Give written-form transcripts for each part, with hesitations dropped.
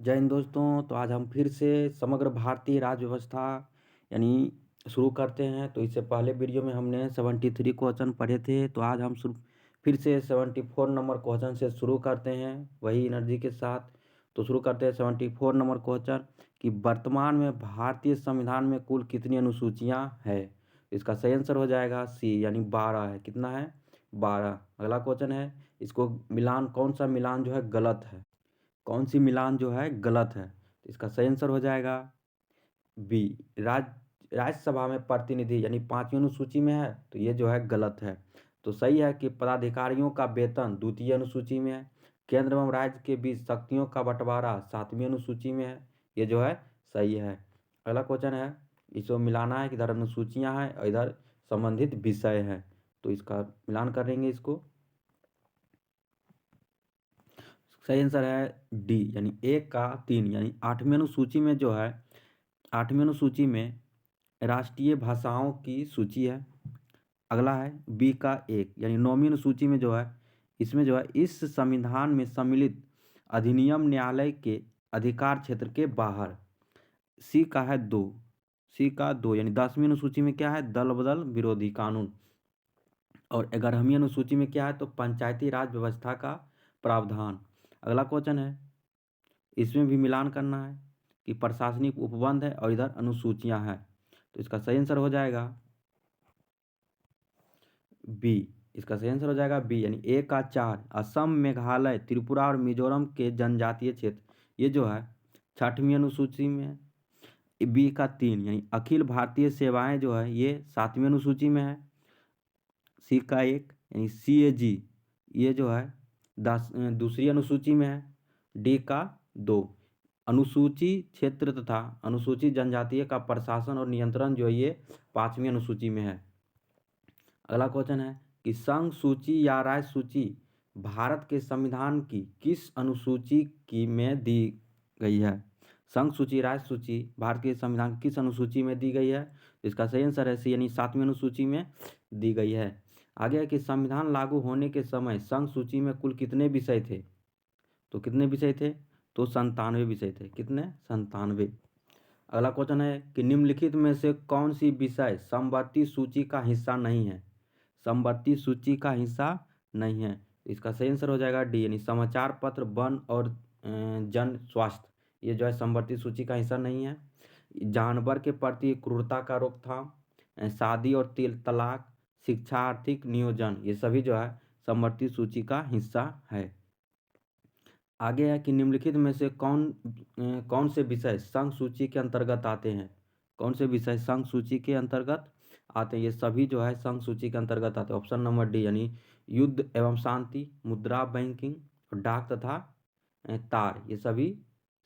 जय हिंद दोस्तों। तो आज हम फिर से समग्र भारतीय राज्य व्यवस्था यानी शुरू करते हैं। तो इससे पहले वीडियो में हमने 73 क्वेश्चन पढ़े थे। तो आज हम फिर से 74 नंबर क्वेश्चन से शुरू करते हैं वही एनर्जी के साथ। तो शुरू करते हैं 74 नंबर क्वेश्चन कि वर्तमान में भारतीय संविधान में कुल कितनी अनुसूचियां है। इसका सही आंसर हो जाएगा सी यानी 12 है। कितना है? 12। अगला क्वेश्चन है, इसको मिलान कौन सा मिलान जो है गलत है? कौन सी मिलान जो है गलत है? तो इसका सही आंसर हो जाएगा बी। राज्यसभा में प्रतिनिधि यानी 5वीं अनुसूची में है तो ये जो है गलत है। तो सही है कि पदाधिकारियों का वेतन 2य अनुसूची में है। केंद्र एवं राज्य के बीच शक्तियों का बंटवारा 7वीं अनुसूची में है। ये जो है सही है। अगला क्वेश्चन है, इसको मिलाना है कि इधर अनुसूचियां हैं और इधर संबंधित विषय है। तो इसका मिलान करेंगे इसको। सही आंसर है डी यानी 1 का 3 यानी 8वीं अनुसूची में जो है 8वीं अनुसूची में राष्ट्रीय भाषाओं की सूची है। अगला है बी का 1 यानी 9वीं अनुसूची में जो है इसमें जो है इस संविधान में सम्मिलित अधिनियम न्यायालय के अधिकार क्षेत्र के बाहर। सी का 2 सी का 2 यानी 10वीं अनुसूची में क्या है? दल बदल विरोधी कानून। और 11वीं अनुसूची में क्या है? तो पंचायती राज व्यवस्था का प्रावधान। अगला क्वेश्चन है, इसमें भी मिलान करना है कि प्रशासनिक उपबंध है और इधर अनुसूचियां हैं। तो इसका सही आंसर हो जाएगा बी। इसका सही आंसर हो जाएगा बी यानी 1 का 4 असम, मेघालय, त्रिपुरा और मिजोरम के जनजातीय क्षेत्र ये जो है 6वीं अनुसूची में है। बी का 3 यानी अखिल भारतीय सेवाएं जो है ये 7वीं अनुसूची में है। सी का 1 यानी CAG ये जो है दूसरी अनुसूची में है। D का 2 अनुसूची क्षेत्र तथा अनुसूचित जनजातीय का प्रशासन और नियंत्रण जो है ये 5वीं अनुसूची में है। अगला क्वेश्चन है कि संघ सूची या राज्य सूची भारत के संविधान की किस अनुसूची की में दी गई है? संघ सूची, राज्य सूची भारत के संविधान की किस अनुसूची में दी गई है? इसका सही आंसर है सी यानी 7वीं अनुसूची में दी गई है। आगे है कि संविधान लागू होने के समय संघ सूची में कुल कितने विषय थे? तो कितने विषय थे? तो 97 विषय थे। कितने? 97। अगला क्वेश्चन है कि निम्नलिखित में से कौन सी विषय समवर्ती सूची का हिस्सा नहीं है? समवर्ती सूची का हिस्सा नहीं है। इसका सही आंसर हो जाएगा डी यानी समाचार पत्र, वन और जन स्वास्थ्य ये जो है समवर्ती सूची का हिस्सा नहीं है। जानवर के प्रति क्रूरता का रोकथाम, शादी और तलाक, शिक्षा, आर्थिक नियोजन ये सभी जो है समवर्ती सूची का हिस्सा है। आगे है कि निम्नलिखित में से कौन से विषय संघ सूची के अंतर्गत आते हैं? कौन से विषय संघ सूची के अंतर्गत आते हैं? ये सभी जो है संघ सूची के अंतर्गत आते हैं। ऑप्शन नंबर डी यानी युद्ध एवं शांति, मुद्रा बैंकिंग, डाक तथा तार ये सभी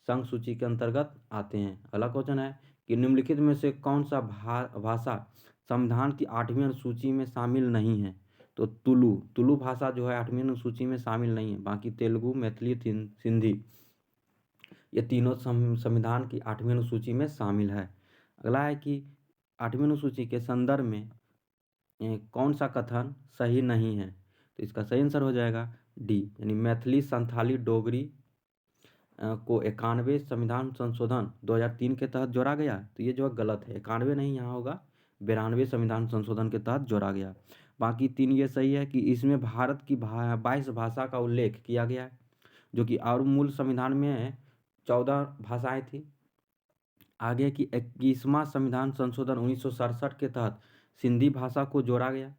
संघ सूची के अंतर्गत आते हैं। अगला क्वेश्चन है कि निम्नलिखित में से कौन सा भाषा संविधान की 8वीं अनुसूची में शामिल नहीं है? तो तुलु भाषा जो है 8वीं अनुसूची में शामिल नहीं है। बाकी तेलुगु, मैथिली, सिंधी ये तीनों संविधान की 8वीं अनुसूची में शामिल है। अगला है कि 8वीं अनुसूची के संदर्भ में कौन सा कथन सही नहीं है? तो इसका सही आंसर हो जाएगा डी यानी मैथिली, संथाली, डोगरी को 91 संविधान संशोधन 2003 के तहत जोड़ा गया। तो ये जो है गलत है। 91 नहीं यहाँ होगा, 92 संविधान संशोधन के तहत जोड़ा गया। बाकी 3 ये सही है कि इसमें भारत की 22 भाषा का उल्लेख किया गया है, जो कि और मूल संविधान में 14 भाषाएं थी। आगे की 21वां संविधान संशोधन 1967 के तहत सिंधी भाषा को जोड़ा गया।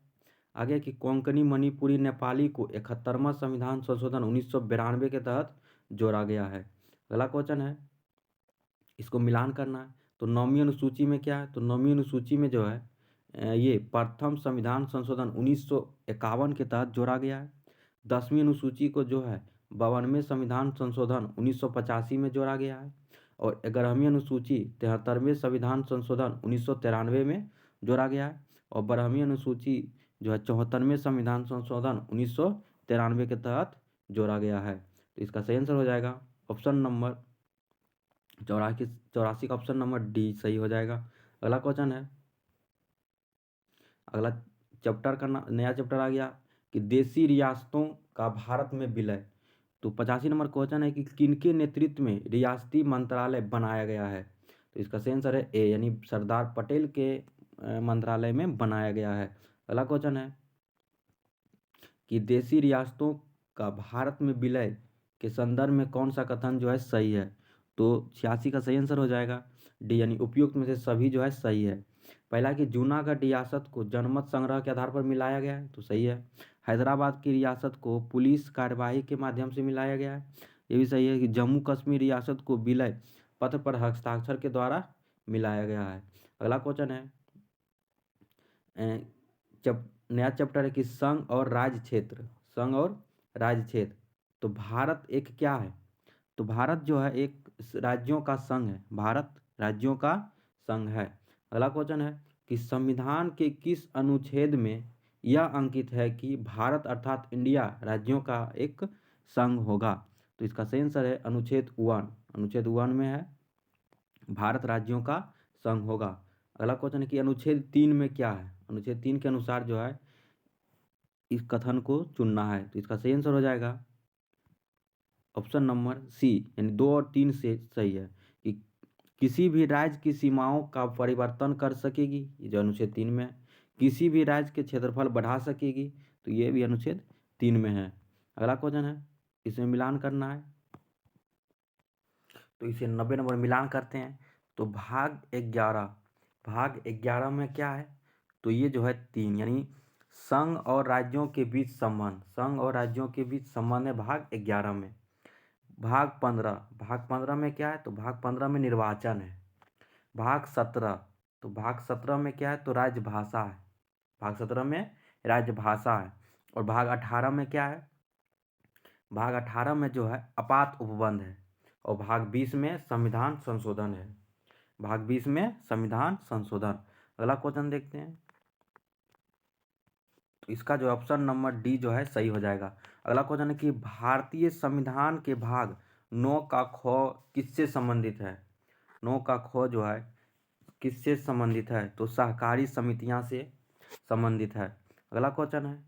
आगे की कोंकणी, मणिपुरी, नेपाली को 71वां संविधान संशोधन 1992 के तहत जोड़ा गया है। अगला क्वेश्चन है, इसको मिलान करना है। तो 9वीं अनुसूची में क्या है? तो 9वीं अनुसूची में जो है ये प्रथम संविधान संशोधन 1951 के तहत जोड़ा गया है। 10वीं अनुसूची को जो है 52वें संविधान संशोधन 1985 में जोड़ा गया है। और 11वीं अनुसूची 73वें संविधान संशोधन 1993 में जोड़ा गया है। और 12वीं अनुसूची जो है 74वें संविधान संशोधन 1993 के तहत जोड़ा गया है। तो इसका सही आंसर हो जाएगा ऑप्शन नंबर 84 का ऑप्शन नंबर डी सही हो जाएगा। अगला क्वेश्चन है, अगला चैप्टर का नया चैप्टर आ गया कि देशी रियासतों का भारत में विलय। तो 85 नंबर क्वेश्चन है कि किनके नेतृत्व में रियासती मंत्रालय बनाया गया है? तो इसका सही आंसर है ए, यानी सरदार पटेल के मंत्रालय में बनाया गया है। अगला क्वेश्चन है कि देशी रियासतों का भारत में विलय के संदर्भ में कौन सा कथन जो है सही है? तो 86 का सही आंसर हो जाएगा डी, यानी उपयुक्त में से सभी जो है सही है। पहला कि जूनागढ़ रियासत को जनमत संग्रह के आधार पर मिलाया गया है, तो सही है। हैदराबाद की रियासत को पुलिस कार्यवाही के माध्यम से मिलाया गया है, ये भी सही है। कि जम्मू कश्मीर रियासत को विलय पत्र पर हस्ताक्षर के द्वारा मिलाया गया है। अगला क्वेश्चन है नया चैप्टर है कि संघ और राज्य क्षेत्र, संघ और राज्य क्षेत्र। तो भारत एक क्या है? तो भारत जो है एक राज्यों का संघ है, भारत राज्यों का संघ है। अगला क्वेश्चन है कि संविधान के किस अनुच्छेद में यह अंकित है कि भारत अर्थात इंडिया राज्यों का एक संघ होगा? तो इसका सही आंसर है अनुच्छेद 1, अनुच्छेद 1 में है भारत राज्यों का संघ होगा। अगला क्वेश्चन है कि अनुच्छेद 3 में क्या है? अनुच्छेद 3 के अनुसार जो है इस कथन को चुनना है, तो इसका सही आंसर हो जाएगा ऑप्शन नंबर सी, यानी 2 और 3 से सही है कि किसी भी राज्य की सीमाओं का परिवर्तन कर सकेगी, ये जो अनुच्छेद 3 में है। किसी भी राज्य के क्षेत्रफल बढ़ा सकेगी, तो ये भी अनुच्छेद 3 में है। अगला क्वेश्चन है इसमें मिलान करना है, तो इसे 90 नंबर मिलान करते हैं। तो भाग 11, भाग 11 में क्या है? तो ये जो है 3, यानी संघ और राज्यों के बीच संबंध, संघ और राज्यों के बीच संबंध है भाग 11 में। भाग 15, भाग 15 में क्या है? तो भाग 15 में निर्वाचन है। भाग 17, तो भाग 17 में क्या है? तो राजभाषा है, भाग 17 में राजभाषा है। और भाग 18 में क्या है? भाग 18 में जो है आपात उपबंध है। और भाग 20 में संविधान संशोधन है, भाग 20 में संविधान संशोधन। अगला क्वेश्चन देखते हैं, तो इसका जो ऑप्शन नंबर डी जो है सही हो जाएगा। अगला क्वेश्चन है कि भारतीय संविधान के भाग 9 का ख किससे संबंधित है? 9 का ख जो है किससे संबंधित है? तो सहकारी समितियां से संबंधित है। अगला क्वेश्चन है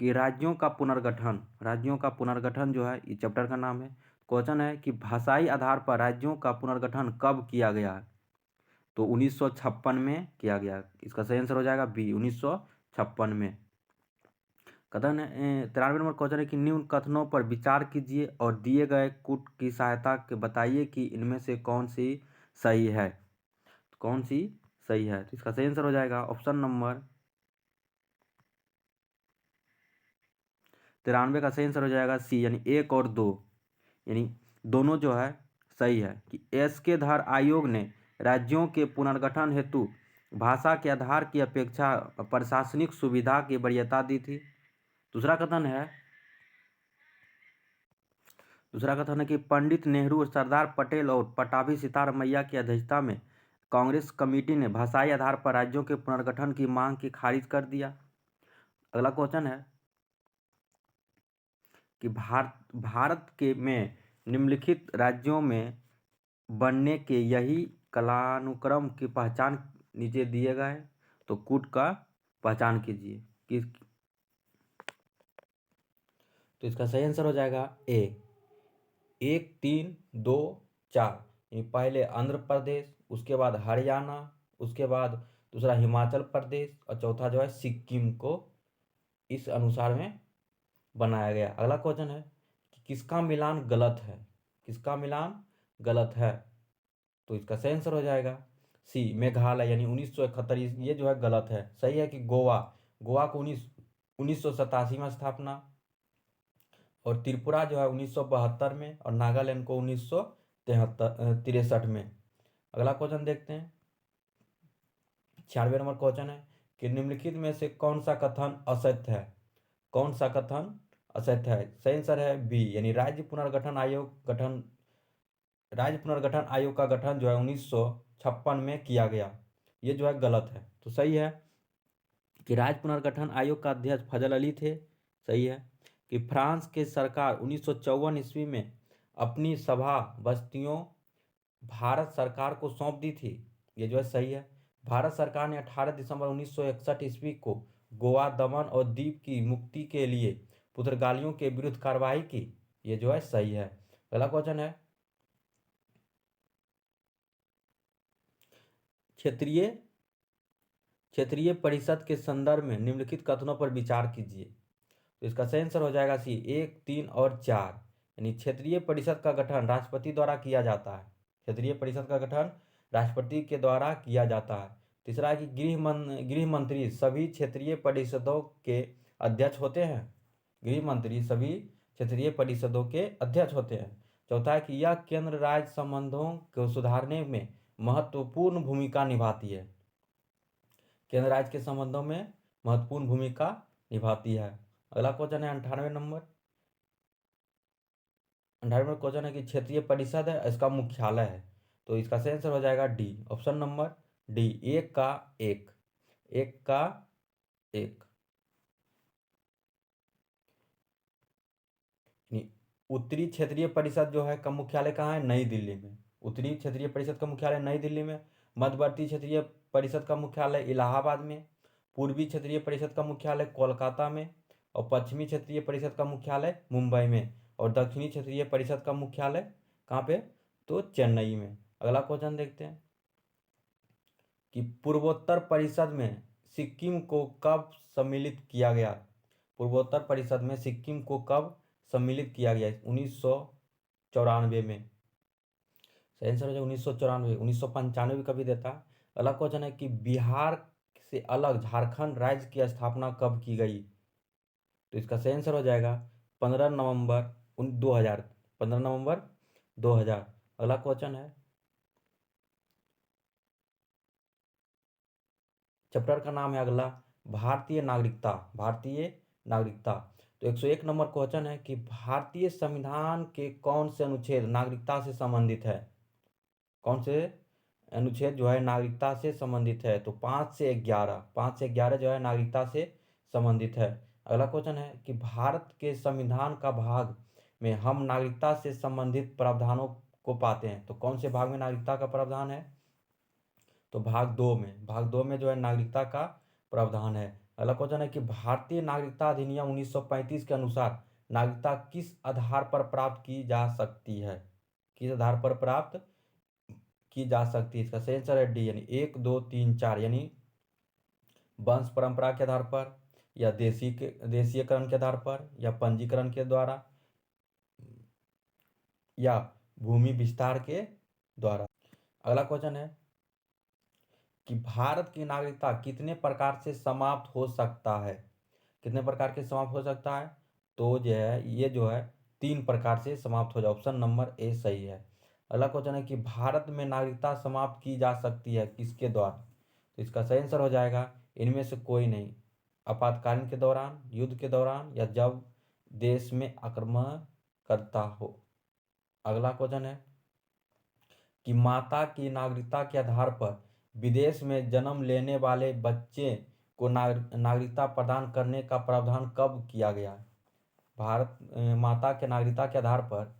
कि राज्यों का पुनर्गठन, राज्यों का पुनर्गठन जो है इस चैप्टर का नाम है। क्वेश्चन है कि भाषाई आधार पर राज्यों का पुनर्गठन कब किया गया? तो 1956 में किया गया। इसका सही आंसर हो जाएगा बी, 1956 में। कथन 93 नंबर क्वेश्चन है कि निम्न कथनों पर विचार कीजिए और दिए गए कूट की सहायता के बताइए कि इनमें से कौन सी सही है, तो कौन सी सही है? तो इसका सही आंसर हो जाएगा ऑप्शन नंबर 93 का सही आंसर हो जाएगा सी, यानी 1 और 2, यानी दोनों जो है सही है। कि एस के धर आयोग ने राज्यों के पुनर्गठन हेतु भाषा के आधार की अपेक्षा प्रशासनिक सुविधा की वरीयता दी थी। दूसरा कथन है, दूसरा कथन है कि पंडित नेहरू, सरदार पटेल और पटाभी सितारमैया की अध्यक्षता में कांग्रेस कमेटी ने भाषाई आधार पर राज्यों के पुनर्गठन की मांग की खारिज कर दिया। अगला क्वेश्चन है कि भारत के में निम्नलिखित राज्यों में बनने के यही कालानुक्रम की पहचान नीचे दिए गए, तो कूट का पहचान कीजिए किस। तो इसका सही आंसर हो जाएगा ए, 1 3 2 4, यानी पहले आंध्र प्रदेश, उसके बाद हरियाणा, उसके बाद दूसरा हिमाचल प्रदेश और चौथा जो है सिक्किम को इस अनुसार में बनाया गया। अगला क्वेश्चन है कि किसका मिलान गलत है? किसका मिलान गलत है? तो इसका सही आंसर हो जाएगा सी, मेघालय, यानी 1971। ये जो है गलत है। सही है कि गोवा, गोवा को 1987 में स्थापना, और त्रिपुरा जो है 1972 में, और नागालैंड को 1963 में। अगला क्वेश्चन देखते हैं, 96 नंबर क्वेश्चन है कि निम्नलिखित में से कौन सा कथन असत्य है? कौन सा कथन असत्य है? सही आंसर है बी, यानी राज्य पुनर्गठन आयोग का गठन जो है 1956 में किया गया, ये जो है गलत है। तो सही है कि राज्य पुनर्गठन आयोग का अध्यक्ष फजल अली थे। सही है कि फ्रांस के सरकार 1954 ईस्वी में अपनी सभा बस्तियों भारत सरकार को सौंप दी थी, ये जो है सही है। भारत सरकार ने 18 दिसंबर 1961 ईस्वी को गोवा, दमन और दीव की मुक्ति के लिए पुर्तगालियों के विरुद्ध कार्रवाई की। ये जो है सही है। अगला क्वेश्चन है, क्षेत्रीय क्षेत्रीय परिषद के संदर्भ में निम्नलिखित कथनों पर विचार कीजिए। तो इसका सही आंसर हो जाएगा सी 1, 3 और 4। यानी क्षेत्रीय परिषद का गठन राष्ट्रपति द्वारा किया जाता है। क्षेत्रीय परिषद का गठन राष्ट्रपति के द्वारा किया जाता है। तीसरा है कि गृह मंत्री सभी क्षेत्रीय परिषदों के अध्यक्ष होते हैं। गृह मंत्री सभी क्षेत्रीय परिषदों के अध्यक्ष होते हैं। चौथा है कि यह केंद्र राज्य संबंधों को सुधारने में महत्वपूर्ण भूमिका निभाती है। केंद्र राज्य के संबंधों में महत्वपूर्ण भूमिका निभाती है। अगला क्वेश्चन है 98 नंबर। 98 क्वेश्चन है कि क्षेत्रीय परिषद है, इसका मुख्यालय है। तो इसका सही आंसर हो जाएगा डी, ऑप्शन नंबर डी, एक का एक। उत्तरी क्षेत्रीय परिषद जो है का मुख्यालय कहाँ है? नई दिल्ली में। उत्तरी क्षेत्रीय परिषद का मुख्यालय नई दिल्ली में। मध्यवर्ती क्षेत्रीय परिषद का मुख्यालय इलाहाबाद में। पूर्वी क्षेत्रीय परिषद का मुख्यालय कोलकाता में। और पश्चिमी क्षेत्रीय परिषद का मुख्यालय मुंबई में। और दक्षिणी क्षेत्रीय परिषद का मुख्यालय कहाँ पे? तो चेन्नई में। अगला क्वेश्चन देखते हैं कि पूर्वोत्तर परिषद में सिक्किम को कब सम्मिलित किया गया? पूर्वोत्तर परिषद में सिक्किम को कब सम्मिलित किया गया? 1994 में। सही आंसर हो जाएगा 1994। 1995 कभी देता है। अगला क्वेश्चन है कि बिहार से अलग झारखंड राज्य की स्थापना कब की गई? तो इसका सही आंसर हो जाएगा 15 नवंबर 2000। 15 नवंबर 2000। अगला क्वेश्चन है, चैप्टर का नाम है अगला भारतीय नागरिकता। भारतीय नागरिकता। तो 101 नंबर क्वेश्चन है कि भारतीय संविधान के कौन से अनुच्छेद नागरिकता से संबंधित है? कौन से अनुच्छेद जो है नागरिकता से संबंधित है? तो 5 से 11 जो है नागरिकता से संबंधित है। अगला क्वेश्चन है कि भारत के संविधान का भाग में हम नागरिकता से संबंधित प्रावधानों को पाते हैं। तो कौन से भाग में नागरिकता का प्रावधान है? तो भाग 2 में। भाग 2 में जो है नागरिकता का प्रावधान है। अगला क्वेश्चन है कि भारतीय नागरिकता अधिनियम 1935 के अनुसार नागरिकता किस आधार पर प्राप्त की जा सकती है? किस आधार पर प्राप्त की जा सकती है? इसका सही आंसर है डी, यानी 1, 2, 3, 4। यानी वंश परंपरा के आधार पर, या देशीयकरण के आधार पर, या पंजीकरण के द्वारा, या भूमि विस्तार के द्वारा। अगला क्वेश्चन है कि भारत की नागरिकता कितने प्रकार से समाप्त हो सकता है? कितने प्रकार के समाप्त हो सकता है? तो जो है ये जो है 3 प्रकार से समाप्त हो जाए। ऑप्शन नंबर ए सही है। अगला क्वेश्चन है कि भारत में नागरिकता समाप्त की जा सकती है किसके द्वारा? तो इसका सही आंसर हो जाएगा इनमें से कोई नहीं। आपातकालीन के दौरान, युद्ध के दौरान, या जब देश में आक्रमण करता हो। अगला क्वेश्चन है कि माता की नागरिकता के आधार पर विदेश में जन्म लेने वाले बच्चे को नागरिकता प्रदान करने का प्रावधान कब किया गया? माता के नागरिकता के आधार पर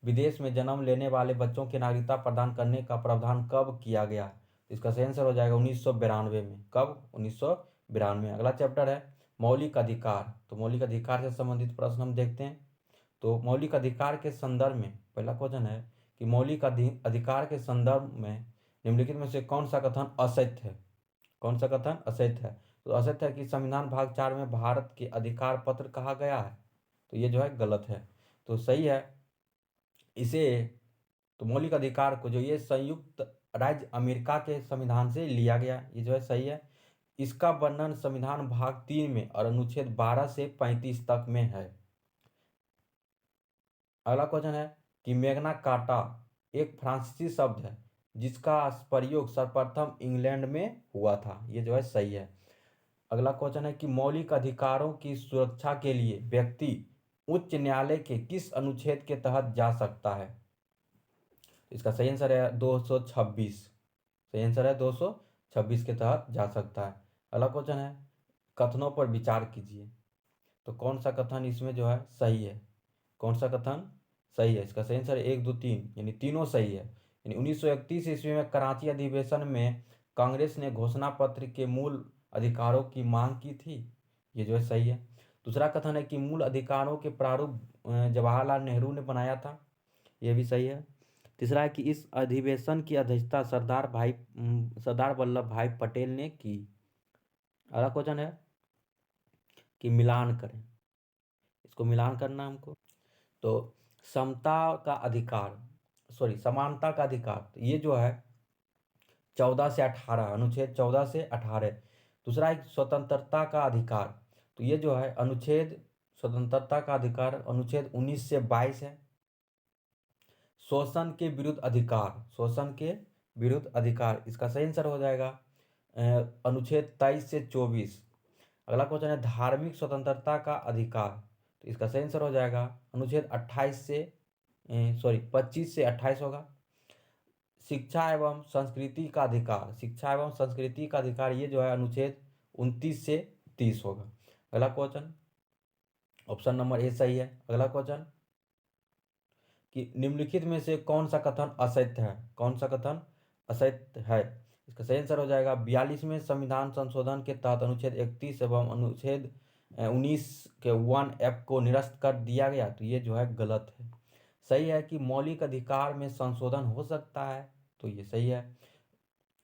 विदेश में जन्म लेने वाले बच्चों की नागरिकता प्रदान करने का प्रावधान कब किया गया? इसका सही आंसर हो जाएगा 1992 में। कब? 1992। अगला चैप्टर है मौलिक अधिकार। तो मौलिक अधिकार से संबंधित प्रश्न हम देखते हैं। तो मौलिक अधिकार के संदर्भ में पहला क्वेश्चन है कि मौलिक अधिकार के संदर्भ में निम्नलिखित में से कौन सा कथन असत्य है? कौन सा कथन असत्य है? तो असत्य है कि संविधान भाग 4 में भारत के अधिकार पत्र कहा गया है। तो ये जो है गलत है। तो सही है इसे, तो मौलिक अधिकार को जो ये संयुक्त राज्य अमेरिका के संविधान से लिया गया, ये जो है सही है। इसका वर्णन संविधान भाग 3 में और अनुच्छेद 12 से 35 तक में है। अगला क्वेश्चन है कि मैग्ना कार्टा एक फ्रांसीसी शब्द है जिसका प्रयोग सर्वप्रथम इंग्लैंड में हुआ था। ये जो है सही है। अगला क्वेश्चन है कि मौलिक अधिकारों की सुरक्षा के लिए व्यक्ति उच्च न्यायालय के किस अनुच्छेद के तहत जा सकता है? इसका सही आंसर है 226। सही आंसर है 226 के तहत जा सकता है। अगला क्वेश्चन है कथनों पर विचार कीजिए। तो कौन सा कथन इसमें जो है सही है? कौन सा कथन सही है? इसका सही आंसर है 1, 2, 3, यानी तीनों सही है। यानी 1931 ईस्वी में कराची अधिवेशन में कांग्रेस ने घोषणा पत्र के मूल अधिकारों की मांग की थी। ये जो है सही है। दूसरा कथन है कि मूल अधिकारों के प्रारूप जवाहरलाल नेहरू ने बनाया था, ये भी सही है। तीसरा है कि इस अधिवेशन की अध्यक्षता सरदार वल्लभ भाई पटेल ने की। अगला क्वेश्चन है कि मिलान करें, इसको मिलान करना है हमको। तो समता का अधिकार, सॉरी समानता का अधिकार, तो ये जो है 14 से 18, अनुच्छेद 14 से 18। दूसरा है स्वतंत्रता का अधिकार, तो ये जो है अनुच्छेद स्वतंत्रता का अधिकार अनुच्छेद 19 से 22 है। शोषण के विरुद्ध अधिकार, शोषण के विरुद्ध अधिकार, इसका सही आंसर हो जाएगा अनुच्छेद 23 से 24। अगला क्वेश्चन है धार्मिक स्वतंत्रता का अधिकार, तो इसका सही आंसर हो जाएगा अनुच्छेद 28 से 25 से 28 होगा। शिक्षा एवं संस्कृति का अधिकार, शिक्षा एवं संस्कृति का अधिकार, ये जो है अनुच्छेद 29 से 30 होगा। अगला क्वेश्चन ऑप्शन नंबर ए सही है। अगला क्वेश्चन कि निम्नलिखित में से कौन सा कथन असत्य है, कौन सा कथन असत्य है, इसका सही आंसर हो जाएगा 42वें संविधान संशोधन के तहत अनुच्छेद 31 एवं अनुच्छेद 19 के 1F को निरस्त कर दिया गया, तो ये जो है गलत है। सही है कि मौलिक अधिकार में संशोधन हो सकता है, तो ये सही है।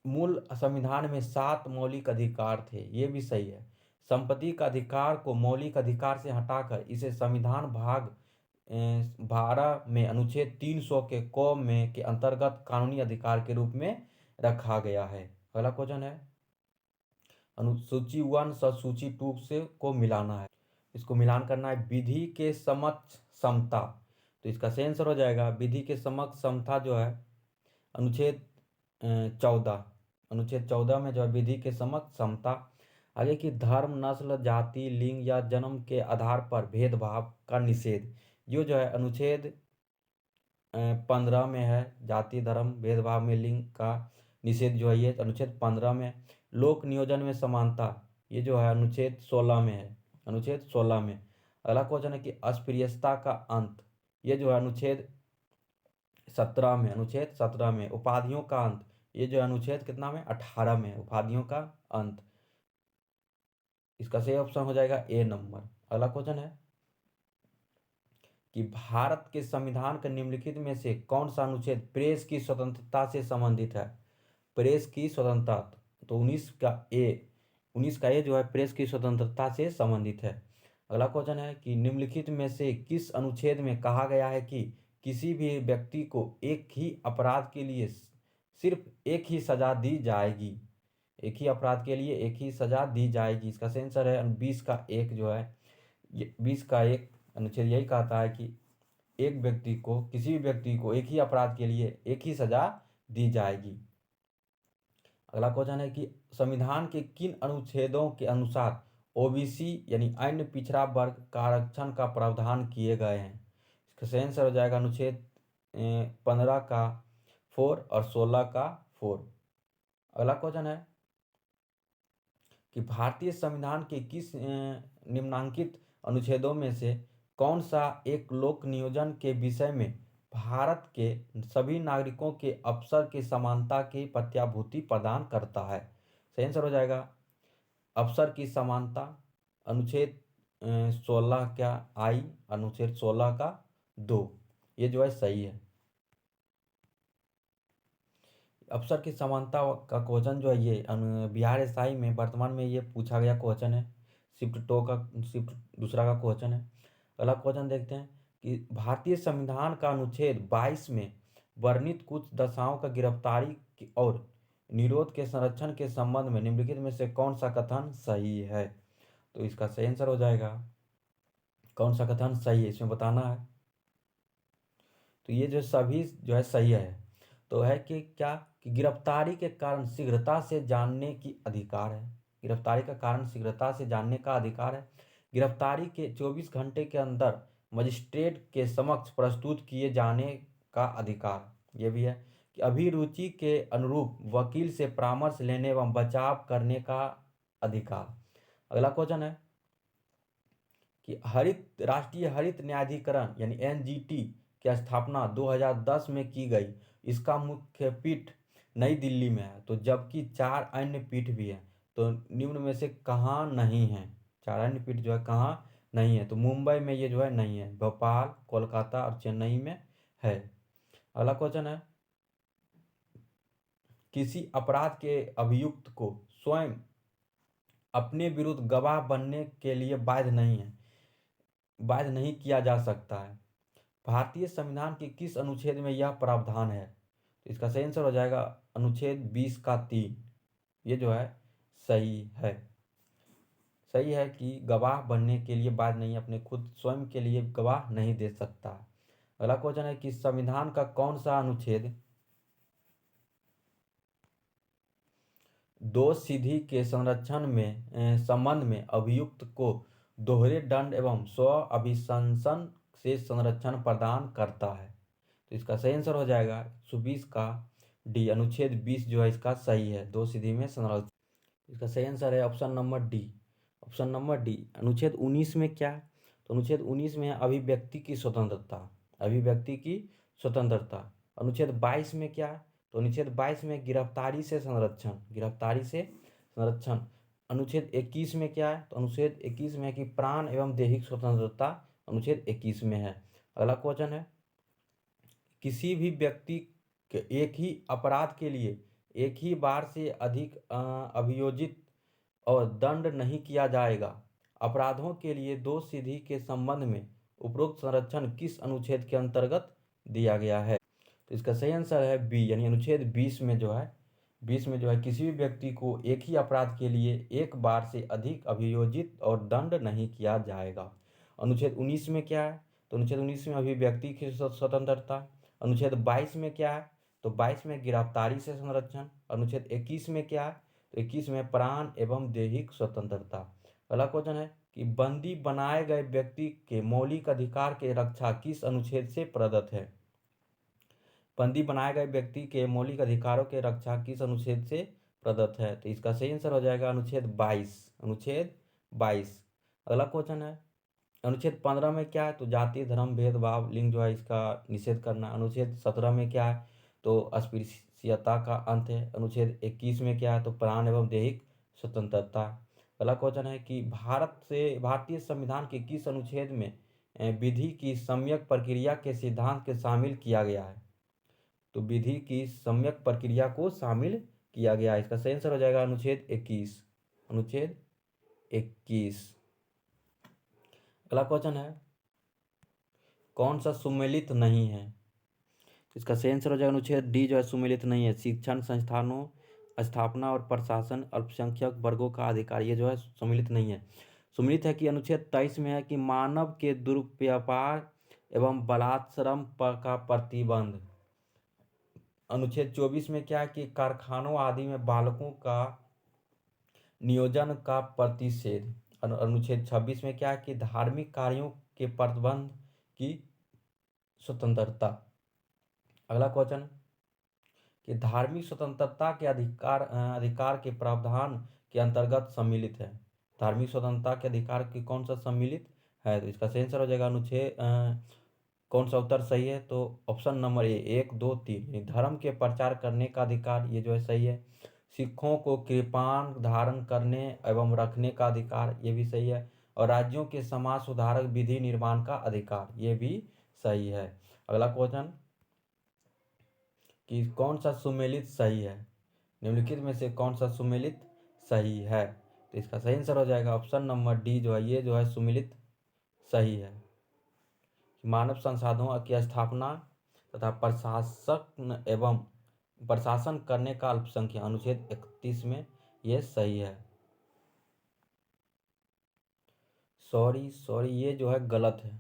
मूल संविधान में 7 मौलिक अधिकार थे, ये भी सही है। संपत्ति का अधिकार को मौलिक अधिकार से हटाकर इसे संविधान भाग 12 में अनुच्छेद 300 के क में के अंतर्गत कानूनी अधिकार के रूप में रखा गया है। अगला क्वेश्चन है अनुसूची 1 सूची 2 से को मिलाना है, इसको मिलान करना है। विधि के समक्ष समता, तो इसका सही आंसर हो जाएगा विधि के समक्ष समता जो है अनुच्छेद 14, अनुच्छेद 14 में जो है विधि के समक्ष समता। आगे की धर्म, नस्ल, जाति, लिंग या जन्म के आधार पर भेदभाव का निषेध, ये जो है अनुच्छेद 15 में है। जाति धर्म भेदभाव में लिंग का निषेध जो है ये अनुच्छेद 15 में। लोक नियोजन में समानता, ये जो है अनुच्छेद 16 में है, अनुच्छेद 16 में। अगला क्वेश्चन है कि अस्पृश्यता का अंत, ये जो है अनुच्छेद 17 में, अनुच्छेद 17 में। उपाधियों का अंत, ये जो है अनुच्छेद कितना में 18 में, उपाधियों का अंत, इसका सही ऑप्शन हो जाएगा ए नंबर। अगला क्वेश्चन है कि भारत के संविधान के निम्नलिखित में से कौन सा अनुच्छेद प्रेस की स्वतंत्रता से संबंधित है। प्रेस की स्वतंत्रता, तो 19 का ए जो है प्रेस की स्वतंत्रता से संबंधित है। अगला क्वेश्चन है कि निम्नलिखित में से किस अनुच्छेद में कहा गया है कि किसी भी व्यक्ति को एक ही अपराध के लिए सिर्फ एक ही सजा दी जाएगी, एक ही अपराध के लिए एक ही सजा दी जाएगी, इसका सही आंसर है 20 का 1 जो है, ये 20 का 1 अनुच्छेद यही कहता है कि एक व्यक्ति को, किसी भी व्यक्ति को एक ही अपराध के लिए एक ही सजा दी जाएगी। अगला क्वेश्चन है कि संविधान के किन अनुच्छेदों के अनुसार ओबीसी यानी अन्य पिछड़ा वर्ग का आरक्षण का प्रावधान किए गए हैं, इसका सही आंसर हो जाएगा अनुच्छेद 15 का 4 और 16 का 4। अगला क्वेश्चन है कि भारतीय संविधान के किस निम्नांकित अनुच्छेदों में से कौन सा एक लोक नियोजन के विषय में भारत के सभी नागरिकों के अवसर की समानता की प्रत्याभूति प्रदान करता है। सही आंसर हो जाएगा अवसर की समानता, अनुच्छेद 16 का आई, अनुच्छेद 16 का 2, ये जो है सही है। अवसर की समानता का क्वेश्चन जो है ये बिहार एसआई में वर्तमान में ये पूछा गया क्वेश्चन है। शिफ्ट दूसरा का क्वेश्चन है। अगला क्वेश्चन देखते हैं कि भारतीय संविधान का अनुच्छेद 22 में वर्णित कुछ दशाओं का गिरफ्तारी और निरोध के संरक्षण के संबंध में निम्नलिखित में से कौन सा कथन सही है, तो इसका सही आंसर हो जाएगा कौन सा कथन सही है, इसमें बताना है। तो ये जो सभी जो है सही है, तो है कि क्या कि गिरफ्तारी के कारण शीघ्रता से जानने की अधिकार है, गिरफ्तारी का कारण शीघ्रता से जानने का अधिकार है। गिरफ्तारी के 24 घंटे के अंदर मजिस्ट्रेट के समक्ष प्रस्तुत किए जाने का अधिकार, ये भी है कि अभिरुचि के अनुरूप वकील से परामर्श लेने एवं बचाव करने का अधिकार। अगला क्वेश्चन है कि राष्ट्रीय हरित न्यायाधिकरण यानी एनजीटी की स्थापना 2010 में की गई, इसका मुख्य पीठ नई दिल्ली में है, तो जबकि 4 अन्य पीठ भी हैं, तो निम्न में से कहाँ नहीं है, 4 अन्य पीठ जो है कहाँ नहीं है। तो मुंबई में ये जो है नहीं है, भोपाल, कोलकाता और चेन्नई में है। अगला क्वेश्चन है, किसी अपराध के अभियुक्त को स्वयं अपने विरुद्ध गवाह बनने के लिए बाध्य नहीं किया जा सकता है। भारतीय संविधान के किस अनुच्छेद में यह प्रावधान है? तो इसका सही आंसर हो जाएगा अनुच्छेद 20 का 3। ये जो है सही है। सही है कि गवाह बनने के लिए बाध्य नहीं, अपने खुद स्वयं के लिए गवाह नहीं दे सकता। अगला क्वेश्चन है कि संविधान का कौन सा अनुच्छेद दोषसिद्धि के संरक्षण में संबंध में अभियुक्त को दोहरे दंड एवं स्व अभिशंसन से संरक्षण प्रदान करता है? तो इसका सही आंसर हो जाएगा 120 का डी, अनुच्छेद 20 जो है इसका सही है, दोषसिद्धि में संरक्षण। इसका सही आंसर है option number D. Option number D. अनुच्छेद 19 में क्या है? तो अनुच्छेद 19 में है अभिव्यक्ति की स्वतंत्रता। अभिव्यक्ति की स्वतंत्रता। अनुच्छेद 22 में क्या है? तो अनुच्छेद 22 में गिरफ्तारी से संरक्षण। गिरफ्तारी से संरक्षण। अनुच्छेद 21 में क्या है? तो अनुच्छेद 21 में है कि प्राण एवं दैहिक स्वतंत्रता अनुच्छेद 21 में है। अगला क्वेश्चन है, किसी भी व्यक्ति के एक ही अपराध के लिए एक ही बार से अधिक अभियोजित और दंड नहीं किया जाएगा। अपराधों के लिए दोषसिद्धि के संबंध में उपरोक्त संरक्षण किस अनुच्छेद के अंतर्गत दिया गया है? तो इसका सही आंसर है बी, यानी अनुच्छेद 20 में जो है 20 में जो है किसी भी व्यक्ति को एक ही अपराध के लिए एक बार से अधिक अभियोजित और दंड नहीं किया जाएगा। अनुच्छेद 19 में क्या है? तो अनुच्छेद 19 में अभिव्यक्ति की स्वतंत्रता। अनुच्छेद 22 में क्या है? तो 22 में गिरफ्तारी से संरक्षण। अनुच्छेद 21 में क्या है? तो 21 में प्राण एवं दैहिक स्वतंत्रता। अगला क्वेश्चन है कि बंदी बनाए गए व्यक्ति के मौलिक अधिकार के रक्षा किस अनुच्छेद से प्रदत्त है? बंदी बनाए गए व्यक्ति के मौलिक अधिकारों के रक्षा किस अनुच्छेद से प्रदत्त है? तो इसका सही आंसर हो जाएगा अनुच्छेद 22। अनुच्छेद 22। अगला क्वेश्चन है, अनुच्छेद 15 में क्या है? तो जाति, धर्म, भेदभाव, लिंग जो है इसका निषेध करना। अनुच्छेद 17 में क्या है? तो अस्पृश्यता का अंत है। अनुच्छेद 21 में क्या है? तो प्राण एवं दैहिक स्वतंत्रता। अगला क्वेश्चन है कि भारतीय संविधान के किस अनुच्छेद में विधि की सम्यक प्रक्रिया के सिद्धांत के शामिल किया गया है? तो विधि की सम्यक प्रक्रिया को शामिल किया गया है। इसका सही आंसर हो जाएगा अनुच्छेद 21। अनुच्छेद 21। अगला क्वेश्चन है, कौन सा सुमेलित नहीं है? इसका सही आंसर हो जाएगा अनुच्छेद डी जो है सुमेलित नहीं है। शिक्षण संस्थानों स्थापना और प्रशासन अल्पसंख्यक वर्गों का अधिकार, ये जो है सम्मिलित नहीं है। सम्मिलित है कि अनुच्छेद 23 में है कि मानव के दुर्व्यापार एवं बलात्श्रम का प्रतिबंध। अनुच्छेद 24 में क्या है कि कारखानों आदि में बालकों का नियोजन का प्रतिषेध। अनुच्छेद 26 में क्या है कि धार्मिक कार्यों के प्रतिबंध की स्वतंत्रता। अगला क्वेश्चन कि धार्मिक स्वतंत्रता के अधिकार के प्रावधान के अंतर्गत सम्मिलित है। धार्मिक स्वतंत्रता के अधिकार की कौन सा सम्मिलित है? तो इसका सही आंसर हो जाएगा अनुच्छेद कौन सा उत्तर सही है? तो ऑप्शन नंबर ए 1, 2, 3। धर्म के प्रचार करने का अधिकार, ये जो है सही है। सिखों को कृपाण धारण करने एवं रखने का अधिकार, ये भी सही है। और राज्यों के समाज सुधारक विधि निर्माण का अधिकार, ये भी सही है। अगला क्वेश्चन कि कौन सा सुमेलित सही है? निम्नलिखित में से कौन सा सुमेलित सही है? तो इसका सही आंसर हो जाएगा ऑप्शन नंबर डी जो है, ये जो है सुमेलित सही है। मानव संसाधनों की स्थापना तथा प्रशासन करने का अल्पसंख्यक, अनुच्छेद 31 में ये सही है। सॉरी ये जो है गलत है।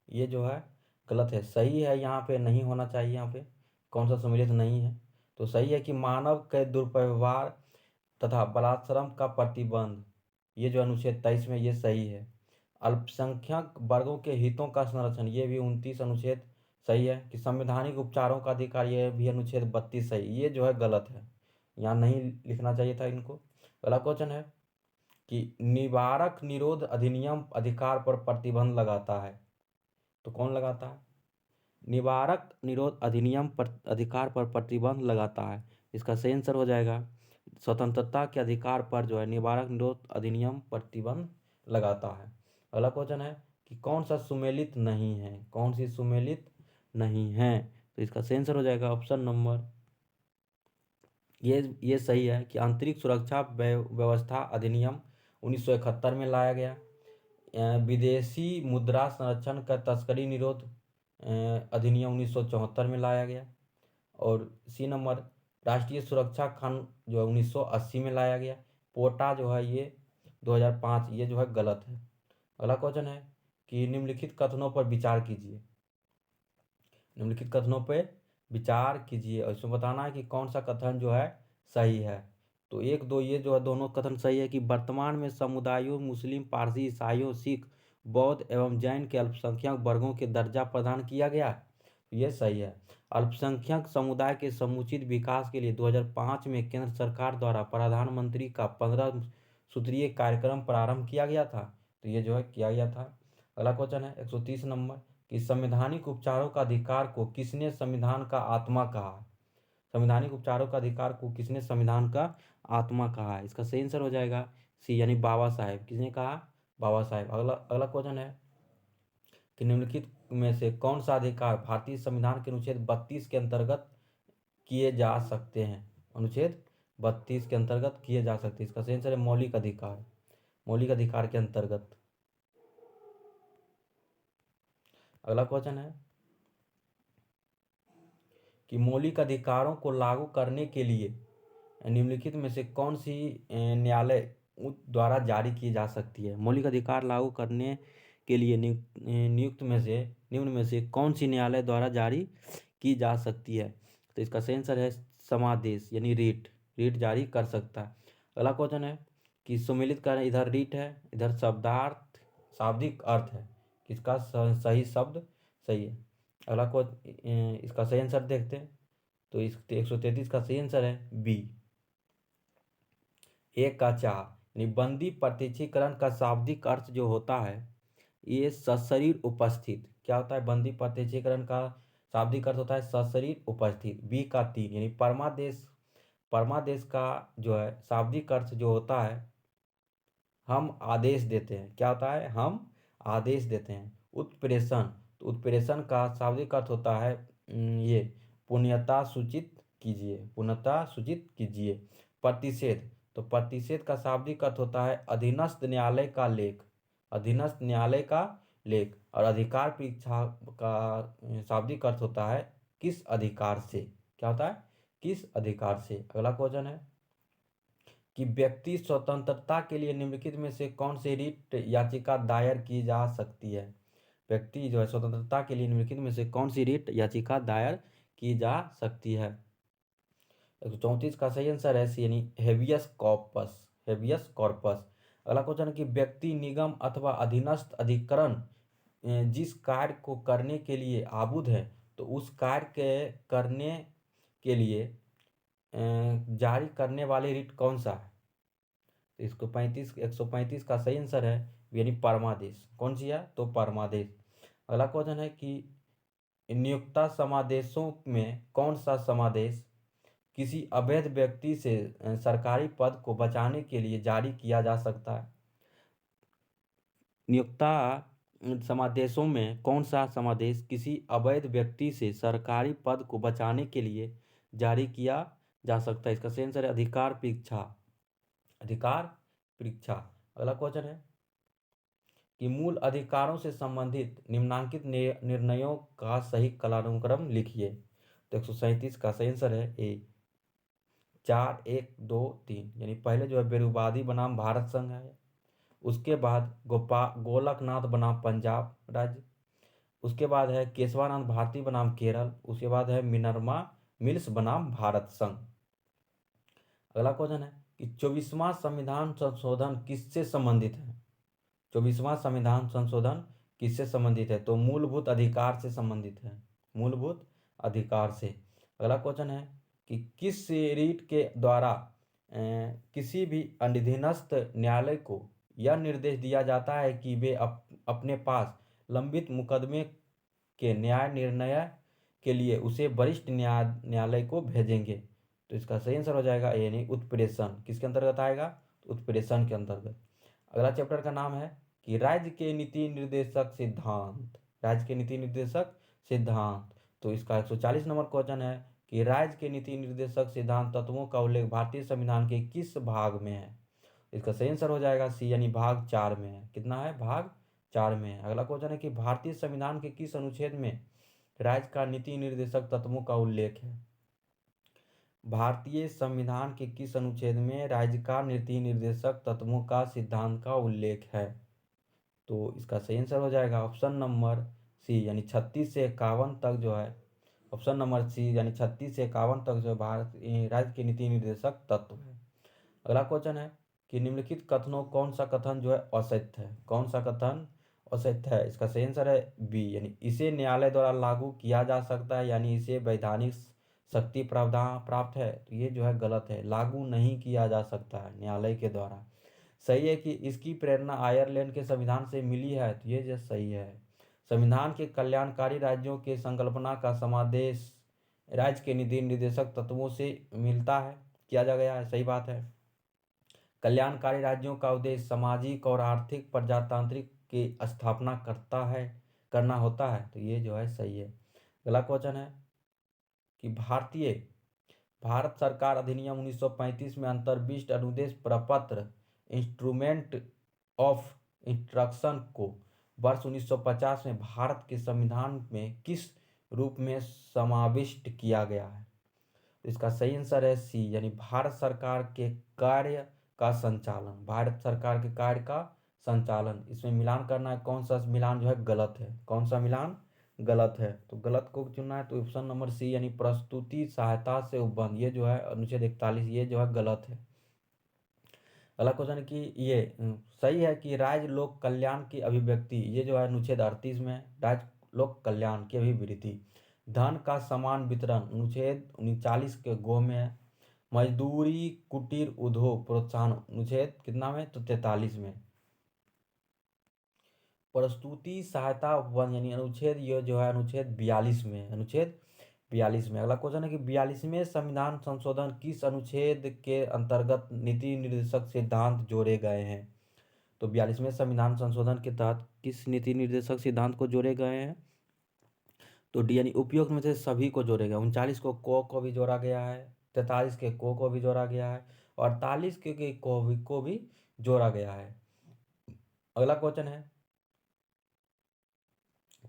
ये जो है गलत है। सही है, यहाँ पे नहीं होना चाहिए। यहाँ पे कौन सा सम्मिलित नहीं है? तो सही है कि मानव के दुर्व्यवहार तथा बलात्श्रम का प्रतिबंध, ये जो अनुच्छेद 23 में ये सही है। अल्पसंख्यक वर्गों के हितों का संरक्षण, ये भी 29 अनुच्छेद सही है। कि संवैधानिक उपचारों का अधिकार, ये भी अनुच्छेद 32 सही। ये जो है गलत है, यहाँ नहीं लिखना चाहिए था इनको। अगला क्वेश्चन है कि निवारक निरोध अधिनियम अधिकार पर प्रतिबंध लगाता है। तो कौन लगाता है? निवारक निरोध अधिनियम पर अधिकार पर प्रतिबंध लगाता है। इसका सही आंसर हो जाएगा स्वतंत्रता के अधिकार पर जो है निवारक निरोध अधिनियम प्रतिबंध लगाता है। अगला क्वेश्चन है कि कौन सा सुमेलित नहीं है, कौन सी सुमेलित नहीं है। तो इसका सही आंसर हो जाएगा ऑप्शन नंबर, ये सही है कि आंतरिक सुरक्षा व्यवस्था अधिनियम 1971 में लाया गया। विदेशी मुद्रा संरक्षण का तस्करी निरोध अधिनियम 1974 में लाया गया। और सी नंबर, राष्ट्रीय सुरक्षा खंड जो है 1980 में लाया गया। पोटा जो है ये 2005, ये जो है गलत है। अगला क्वेश्चन है कि निम्नलिखित कथनों पर विचार कीजिए, निम्नलिखित कथनों पर विचार कीजिए और इसमें बताना है कि कौन सा कथन जो है सही है। तो एक दो ये जो है दोनों कथन सही है कि वर्तमान में समुदायों मुस्लिम, पारसी, ईसाइयों, सिख, बौद्ध एवं जैन के अल्पसंख्यक वर्गों के दर्जा प्रदान किया गया है, तो ये सही है। अल्पसंख्यक समुदाय के समुचित विकास के लिए 2005 में केंद्र सरकार द्वारा प्रधानमंत्री का 15 सूत्रीय कार्यक्रम प्रारंभ किया गया था, तो ये जो है किया गया था। अगला क्वेश्चन है 130 नंबर कि संवैधानिक उपचारों का अधिकार को किसने संविधान का आत्मा कहा। संवैधानिक उपचारों का अधिकार को किसने संविधान का आत्मा कहा है। इसका सही आंसर हो जाएगा सी, यानी बाबा साहेब। किसने कहा, बाबा साहेब। अगला अगला क्वेश्चन है कि निम्नलिखित में से कौन सा अधिकार भारतीय संविधान के अनुच्छेद 32 के अंतर्गत किए जा सकते हैं। अनुच्छेद 32 के अंतर्गत किए जा सकते हैं। इसका सही आंसर है मौलिक अधिकार, मौलिक अधिकार के अंतर्गत। अगला क्वेश्चन है कि मौलिक अधिकारों को लागू करने के लिए निम्नलिखित में से कौन सी न्यायालय द्वारा जारी की जा सकती है। मौलिक अधिकार लागू करने के लिए निम्न में से कौन सी न्यायालय द्वारा जारी की जा सकती है। तो इसका सही आंसर है समादेश, यानी रीट, रीट जारी कर सकता है। अगला क्वेश्चन है कि सुमेलित कारण, इधर रीट है, इधर शब्दार्थ शाब्दिक अर्थ है, किसका सही शब्द सही है। अगला क्वेश्चन, इसका सही आंसर देखते हैं। तो इस 133 का सही आंसर है बी, 1 का 4। निबंधी प्रत्यक्षीकरण का शाब्दिक अर्थ जो होता है ये सशरीर उपस्थित, क्या होता है, बंदी प्रत्यक्षीकरण का शाब्दिक अर्थ होता है सशरीर उपस्थित। बी का 3, यानी परमादेश, परमादेश का जो है शाब्दिक अर्थ जो होता है हम आदेश देते हैं, क्या होता है, हम आदेश देते हैं। उत्प्रेषण, तो उत्प्रेषण का शाब्दिक अर्थ होता है ये पुण्यता सूचित कीजिए, पुण्यता सूचित कीजिए। प्रतिषेध, तो प्रतिषेध का शाब्दिक अर्थ होता है अधीनस्थ न्यायालय का लेख, अधीनस्थ न्यायालय का लेख। और अधिकार परीक्षा का शाब्दिक अर्थ होता है किस अधिकार से, क्या होता है, किस अधिकार से। अगला क्वेश्चन है कि व्यक्ति स्वतंत्रता के लिए निम्नलिखित में से कौन सी रिट याचिका दायर की जा सकती है। व्यक्ति जो है स्वतंत्रता के लिए निम्नलिखित में से कौन सी रिट याचिका दायर की जा सकती है। 134 का सही आंसर है सी, यानी हेबियस कॉर्पस, हेबियस कॉर्पस। अगला क्वेश्चन है कि व्यक्ति, निगम अथवा अधीनस्थ अधिकरण जिस कार्य को करने के लिए आबुध है तो उस कार्य के करने के लिए जारी करने वाली रिट कौन सा है। तो इसको 135 का सही आंसर है यानी परमादेश। कौन सी है, तो परमादेश। अगला क्वेश्चन है कि नियोक्ता समादेशों में कौन सा समादेश किसी अवैध व्यक्ति से सरकारी पद को बचाने के लिए जारी किया जा सकता है। नियोक्ता समादेशों में कौन सा समादेश किसी अवैध व्यक्ति से सरकारी पद को बचाने के लिए जारी किया जा सकता है। इसका सही आंसर है अधिकार परीक्षा, अधिकार परीक्षा। अगला क्वेश्चन है कि मूल अधिकारों से संबंधित निम्नांकित निर्णयों का सही कालानुक्रम लिखिए। तो 137 का सही आंसर है ए, 4, 1, 2, 3। यानी पहले जो है बेरुबादी बनाम भारत संघ है, उसके बाद गोलकनाथ बनाम पंजाब राज्य, उसके बाद है केशवानंद भारती बनाम केरल, उसके बाद है मिनर्मा मिल्स बनाम भारत संघ। अगला क्वेश्चन है कि 24वां संविधान संशोधन किससे संबंधित है। 24वां संविधान संशोधन किससे संबंधित है, तो मूलभूत अधिकार से संबंधित है, मूलभूत अधिकार से। अगला क्वेश्चन है कि किस रीट के द्वारा किसी भी अधीनस्थ न्यायालय को यह निर्देश दिया जाता है कि वे अपने पास लंबित मुकदमे के न्याय निर्णय के लिए उसे वरिष्ठ न्यायालय को भेजेंगे। तो इसका सही आंसर हो जाएगा यानी उत्प्रेषण, किसके अंतर्गत आएगा, उत्प्रेषण के अंतर्गत। अगला चैप्टर का नाम है कि राज्य के नीति निर्देशक सिद्धांत, राज्य के नीति निर्देशक सिद्धांत। तो इसका 140 नंबर क्वेश्चन है कि राज्य के नीति निर्देशक सिद्धांत तत्वों का उल्लेख भारतीय संविधान के किस भाग में है। इसका सही आंसर हो जाएगा सी, यानी भाग 4 में है। कितना है? भाग 4 में है। अगला क्वेश्चन है कि भारतीय संविधान के किस अनुच्छेद में राज्य का नीति निर्देशक तत्वों का उल्लेख है। भारतीय संविधान के किस अनुच्छेद में राज्य का नीति निर्देशक तत्वों का सिद्धांत का उल्लेख है। तो इसका सही आंसर हो जाएगा ऑप्शन नंबर सी, यानी 36 से 51 तक जो है, ऑप्शन नंबर सी, यानी 36 से 51 तक जो भारत राज्य के नीति निर्देशक तत्व है। अगला क्वेश्चन है कि निम्नलिखित कथनों कौन सा कथन जो है असत्य है। कौन सा कथन असत्य है? इसका सही आंसर है बी, यानी इसे न्यायालय द्वारा लागू किया जा सकता है, यानी इसे वैधानिक शक्ति प्रावधान प्राप्त है। तो ये जो है गलत है, लागू नहीं किया जा सकता है न्यायालय के द्वारा। सही है कि इसकी प्रेरणा आयरलैंड के संविधान से मिली है। तो ये जो सही है। संविधान के कल्याणकारी राज्यों के संकल्पना का समादेश राज्य के नीति निर्देशक तत्वों से मिलता है, किया जा गया है। सही बात है। कल्याणकारी राज्यों का उद्देश्य सामाजिक और आर्थिक प्रजातांत्रिक की स्थापना करना होता है। तो ये जो है सही है। अगला क्वेश्चन है कि भारत सरकार अधिनियम 1935 में अंतर्विष्ट अनुदेश प्रपत्र इंस्ट्रूमेंट ऑफ इंस्ट्रक्शन को वर्ष 1950 में भारत के संविधान में किस रूप में समाविष्ट किया गया है। तो इसका सही आंसर है सी, यानी भारत सरकार के कार्य का संचालन। भारत सरकार के कार्य का संचालन, इसमें मिलान करना है। कौन सा मिलान जो है गलत है? कौन सा मिलान गलत है? तो गलत को चुनना है। तो ऑप्शन नंबर सी, यानी प्रस्तुति सहायता से उपबंध, ये जो है अनुच्छेद 41, ये जो है गलत है। अगला क्वेश्चन है कि ये सही है कि राज्य लोक कल्याण की अभिव्यक्ति, ये जो है अनुच्छेद 38 में राज्य लोक कल्याण की अभिवृद्धि। धन का समान वितरण अनुच्छेद 39 के गो में है। मजदूरी कुटीर उद्योग प्रोत्साहन अनुच्छेद कितना में? तो 43 में। प्रस्तुति सहायता उपबंध यानी अनुच्छेद, ये जो है अनुच्छेद 42 में, अनुच्छेद 42 में। अगला क्वेश्चन है कि 42वें संविधान संशोधन किस अनुच्छेद के अंतर्गत नीति निर्देशक सिद्धांत जोड़े गए हैं। तो 42वें संविधान संशोधन के तहत किस नीति निर्देशक सिद्धांत को जोड़े गए हैं। तो डी, यानी उपयुक्त में से सभी को जोड़े गए। 39 को भी जोड़ा गया है, 43 के को भी जोड़ा गया है, और 48 के को भी जोड़ा गया है। अगला क्वेश्चन है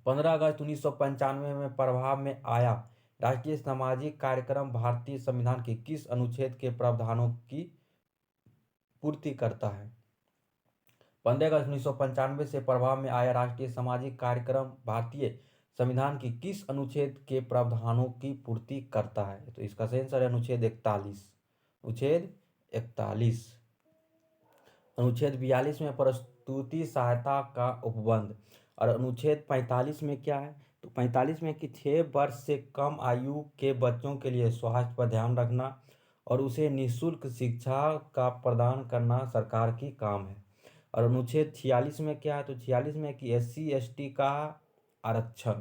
15 अगस्त 1995 में प्रभाव में आया राष्ट्रीय सामाजिक कार्यक्रम भारतीय संविधान के किस अनुच्छेद के प्रावधानों की पूर्ति करता है। 15 अगस्त 1995 से प्रभाव में आया राष्ट्रीय सामाजिक कार्यक्रम भारतीय संविधान की किस अनुच्छेद के प्रावधानों की पूर्ति करता है। तो इसका सही आंसर है अनुच्छेद 41। अनुच्छेद 41। अनुच्छेद 42 में प्रस्तुति सहायता का उपबंध, और अनुच्छेद 45 में क्या है? तो 45 में कि 6 वर्ष से कम आयु के बच्चों के लिए स्वास्थ्य पर ध्यान रखना और उसे निःशुल्क शिक्षा का प्रदान करना सरकार की काम है। और अनुच्छेद 46 में क्या है? तो 46 में कि SC ST का आरक्षण।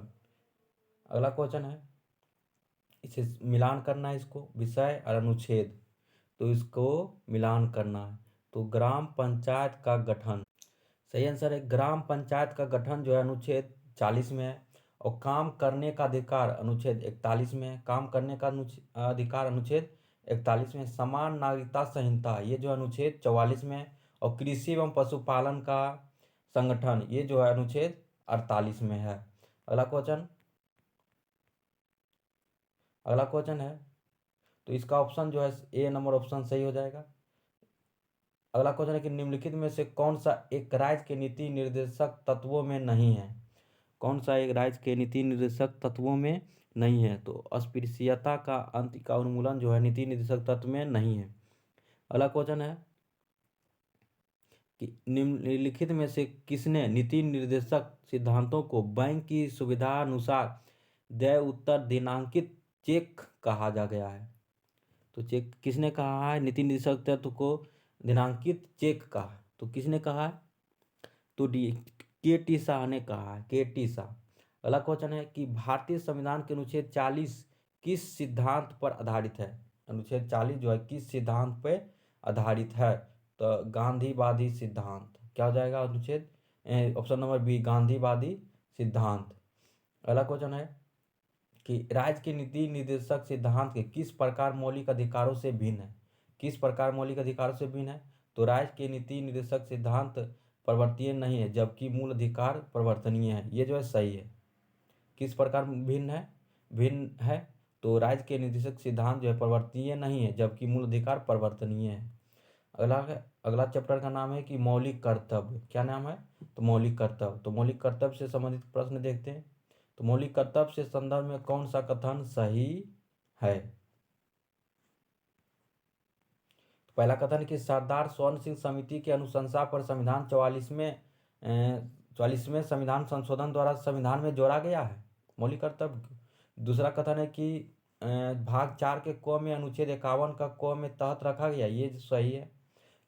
अगला क्वेश्चन है, इसे मिलान करना है, इसको विषय और अनुच्छेद, तो इसको मिलान करना है। तो ग्राम पंचायत का गठन, सही आंसर है ग्राम पंचायत का गठन जो है अनुच्छेद 40 में है। और काम करने का अधिकार अनुच्छेद 41 में है। काम करने का अधिकार अनुच्छेद 41 में। समान नागरिकता संहिता, ये जो अनुच्छेद 44 में है। और कृषि एवं पशुपालन का संगठन, ये जो है अनुच्छेद 48 में है। अगला क्वेश्चन है, तो इसका ऑप्शन जो है ए नंबर ऑप्शन सही हो जाएगा। अगला क्वेश्चन है कि निम्नलिखित में से कौन सा एक राज्य के नीति निर्देशक तत्वों में नहीं है। कौन सा एक राज्य के नीति निर्देशक तत्वों में नहीं है। तो अस्पृश्यता का अंत का उन्मूलन जो है नीति निर्देशक तत्व में नहीं है। अगला क्वेश्चन है कि निम्नलिखित में से किसने नीति निर्देशक सिद्धांतों को बैंक की सुविधा अनुसार देय उत्तर दिनांकित चेक कहा जा गया है। तो चेक किसने कहा है? नीति निर्देशक तत्व को दिनांकित चेक कहा, तो किसने कहा है? तो डी, KT शाह ने कहा है, KT शाह। अगला क्वेश्चन है कि भारतीय संविधान के अनुच्छेद 40 किस सिद्धांत पर आधारित है। अनुच्छेद 40 जो है किस सिद्धांत पर आधारित है। तो गांधीवादी सिद्धांत, क्या हो जाएगा अनुच्छेद ऑप्शन नंबर बी गांधीवादी सिद्धांत। अगला क्वेश्चन है कि राज्य के नीति निर्देशक सिद्धांत के किस प्रकार मौलिक अधिकारों से भिन्न है। किस प्रकार मौलिक अधिकारों से भिन्न है? तो राज्य के नीति निर्देशक सिद्धांत परिवर्तनीय नहीं है जबकि मूल अधिकार परिवर्तनीय है। ये जो है सही है। किस प्रकार भिन्न है? तो राज्य के निर्देशक सिद्धांत जो है परिवर्तनीय नहीं है जबकि मूल अधिकार परिवर्तनीय है। अगला चैप्टर का नाम है कि मौलिक कर्तव्य। क्या नाम है? तो मौलिक कर्तव्य। तो मौलिक कर्तव्य से संबंधित प्रश्न देखते हैं। तो मौलिक कर्तव्य से संदर्भ में कौन सा कथन सही है? तो पहला कथन कि सरदार स्वर्ण सिंह समिति की अनुशंसा पर संविधान 44वें संविधान संशोधन द्वारा संविधान में जोड़ा गया है, मौलिक कर्तव्य। दूसरा कथन है कि भाग 4 के क में अनुच्छेद 51 का क में तहत रखा गया, ये सही है।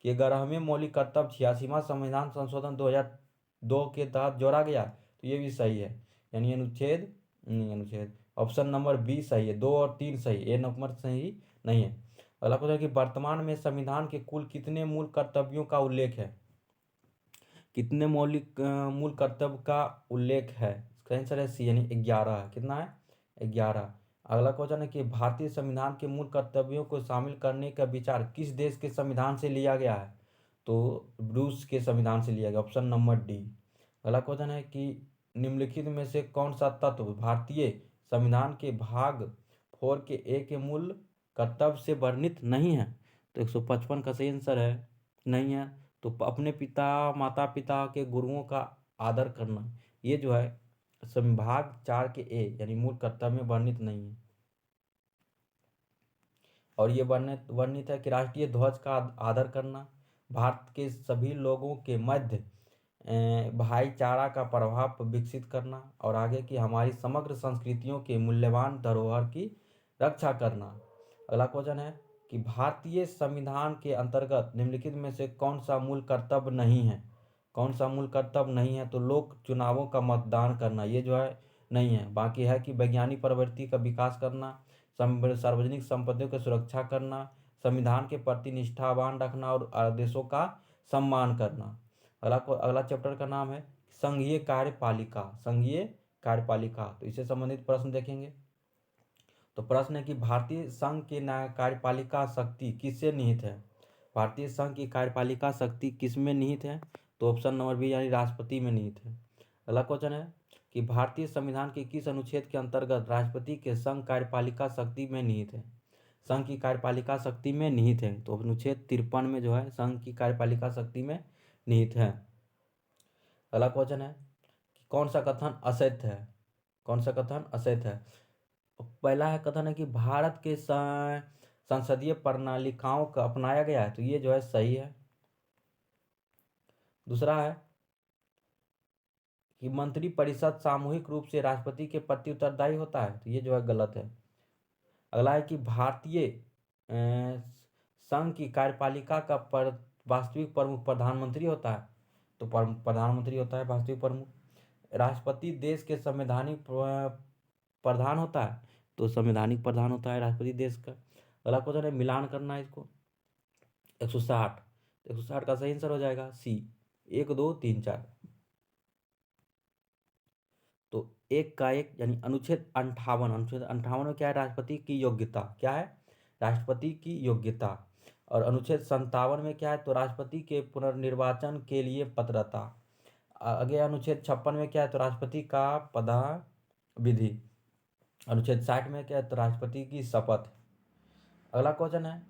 कि 11वें मौलिक कर्तव्य 86वां संविधान संशोधन 2002 के तहत जोड़ा गया, तो ये भी सही है। यानी अनुच्छेद ऑप्शन नंबर बी सही है। 2 और 3 सही, ए नंबर सही नहीं है। अगला क्वेश्चन कि वर्तमान में संविधान के कुल कितने मूल कर्तव्यों का उल्लेख है? कितने मौलिक मूल कर्तव्य का उल्लेख है? इसका आंसर है सी, यानी 11। कितना है? 11। अगला क्वेश्चन है कि भारतीय संविधान के मूल कर्तव्यों को शामिल करने का विचार किस देश के संविधान से लिया गया है? तो रूस के संविधान से लिया गया, ऑप्शन नंबर डी। अगला क्वेश्चन है कि निम्नलिखित में से कौन सा तत्व भारतीय संविधान के भाग 4 के ए के मूल कर्तव्य से वर्णित नहीं है? तो 155 का सही आंसर है नहीं है। तो अपने पिता माता पिता के गुरुओं का आदर करना, ये जो है संभाग 4 के ए यानी मूल कर्तव्य में वर्णित नहीं है। और ये वर्णित है कि राष्ट्रीय ध्वज का आदर करना, भारत के सभी लोगों के मध्य भाईचारा का प्रभाव विकसित करना, और आगे कि हमारी समग्र संस्कृतियों के मूल्यवान धरोहर की रक्षा करना। अगला क्वेश्चन है कि भारतीय संविधान के अंतर्गत निम्नलिखित में से कौन सा मूल कर्तव्य नहीं है? कौन सा मूल कर्तव्य नहीं है? तो लोक चुनावों का मतदान करना, ये जो है नहीं है। बाकी है कि वैज्ञानिक प्रवृत्ति का विकास करना, सार्वजनिक संपत्तियों की सुरक्षा करना, संविधान के प्रति निष्ठावान रखना और आदेशों का सम्मान करना। अगला चैप्टर का नाम है संघीय कार्यपालिका। संघीय कार्यपालिका, तो इससे संबंधित प्रश्न देखेंगे। तो प्रश्न है कि भारतीय संघ की कार्यपालिका शक्ति किससे निहित है? भारतीय संघ की कार्यपालिका शक्ति किस में निहित है? तो ऑप्शन नंबर बी यानी राष्ट्रपति में निहित है। अगला क्वेश्चन है कि भारतीय संविधान के किस अनुच्छेद के अंतर्गत राष्ट्रपति के संघ कार्यपालिका शक्ति में निहित है? संघ की कार्यपालिका शक्ति में निहित है, तो अनुच्छेद 53 में जो है संघ की कार्यपालिका शक्ति में निहित है। अगला क्वेश्चन है कि कौन सा कथन असत्य है? कौन सा कथन असत्य है? पहला है कथन है कि भारत के संसदीय प्रणालिकाओं का अपनाया गया है, तो ये जो है सही है। दूसरा है कि मंत्रिपरिषद सामूहिक रूप से राष्ट्रपति के प्रति उत्तरदायी होता है, तो ये जो है गलत है। अगला है कि भारतीय संघ की कार्यपालिका का वास्तविक प्रमुख प्रधानमंत्री होता है, तो प्रधानमंत्री होता है वास्तविक प्रमुख। राष्ट्रपति देश के संवैधानिक प्रधान होता है, तो संवैधानिक प्रधान होता है राष्ट्रपति देश का। अगला क्वेश्चन है मिलान करना है इसको। 160 का सही आंसर हो जाएगा सी, 1 2 3 4। तो 1 का 1 यानी अनुच्छेद 58 में क्या है? राष्ट्रपति की योग्यता। क्या है? राष्ट्रपति की योग्यता। और अनुच्छेद 57 में क्या है? तो राष्ट्रपति के पुनर्निर्वाचन के लिए पात्रता। आगे अनुच्छेद 56 में क्या है? तो राष्ट्रपति का पदाविधि। अनुच्छेद 60 में क्या है? तो राष्ट्रपति की शपथ। अगला क्वेश्चन है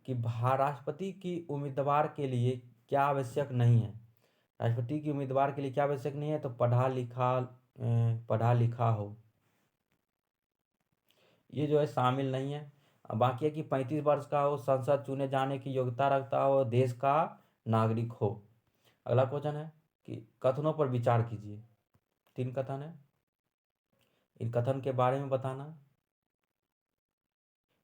कि राष्ट्रपति की उम्मीदवार के लिए क्या आवश्यक नहीं है? राष्ट्रपति की उम्मीदवार के लिए क्या आवश्यक नहीं है? तो पढ़ा लिखा हो, ये जो है शामिल नहीं है। बाकी है कि 35 वर्ष का हो, संसद चुने जाने की योग्यता रखता हो, देश का नागरिक हो। अगला क्वेश्चन है कि कथनों पर विचार कीजिए। 3 कथन है, इन कथन के बारे में बताना।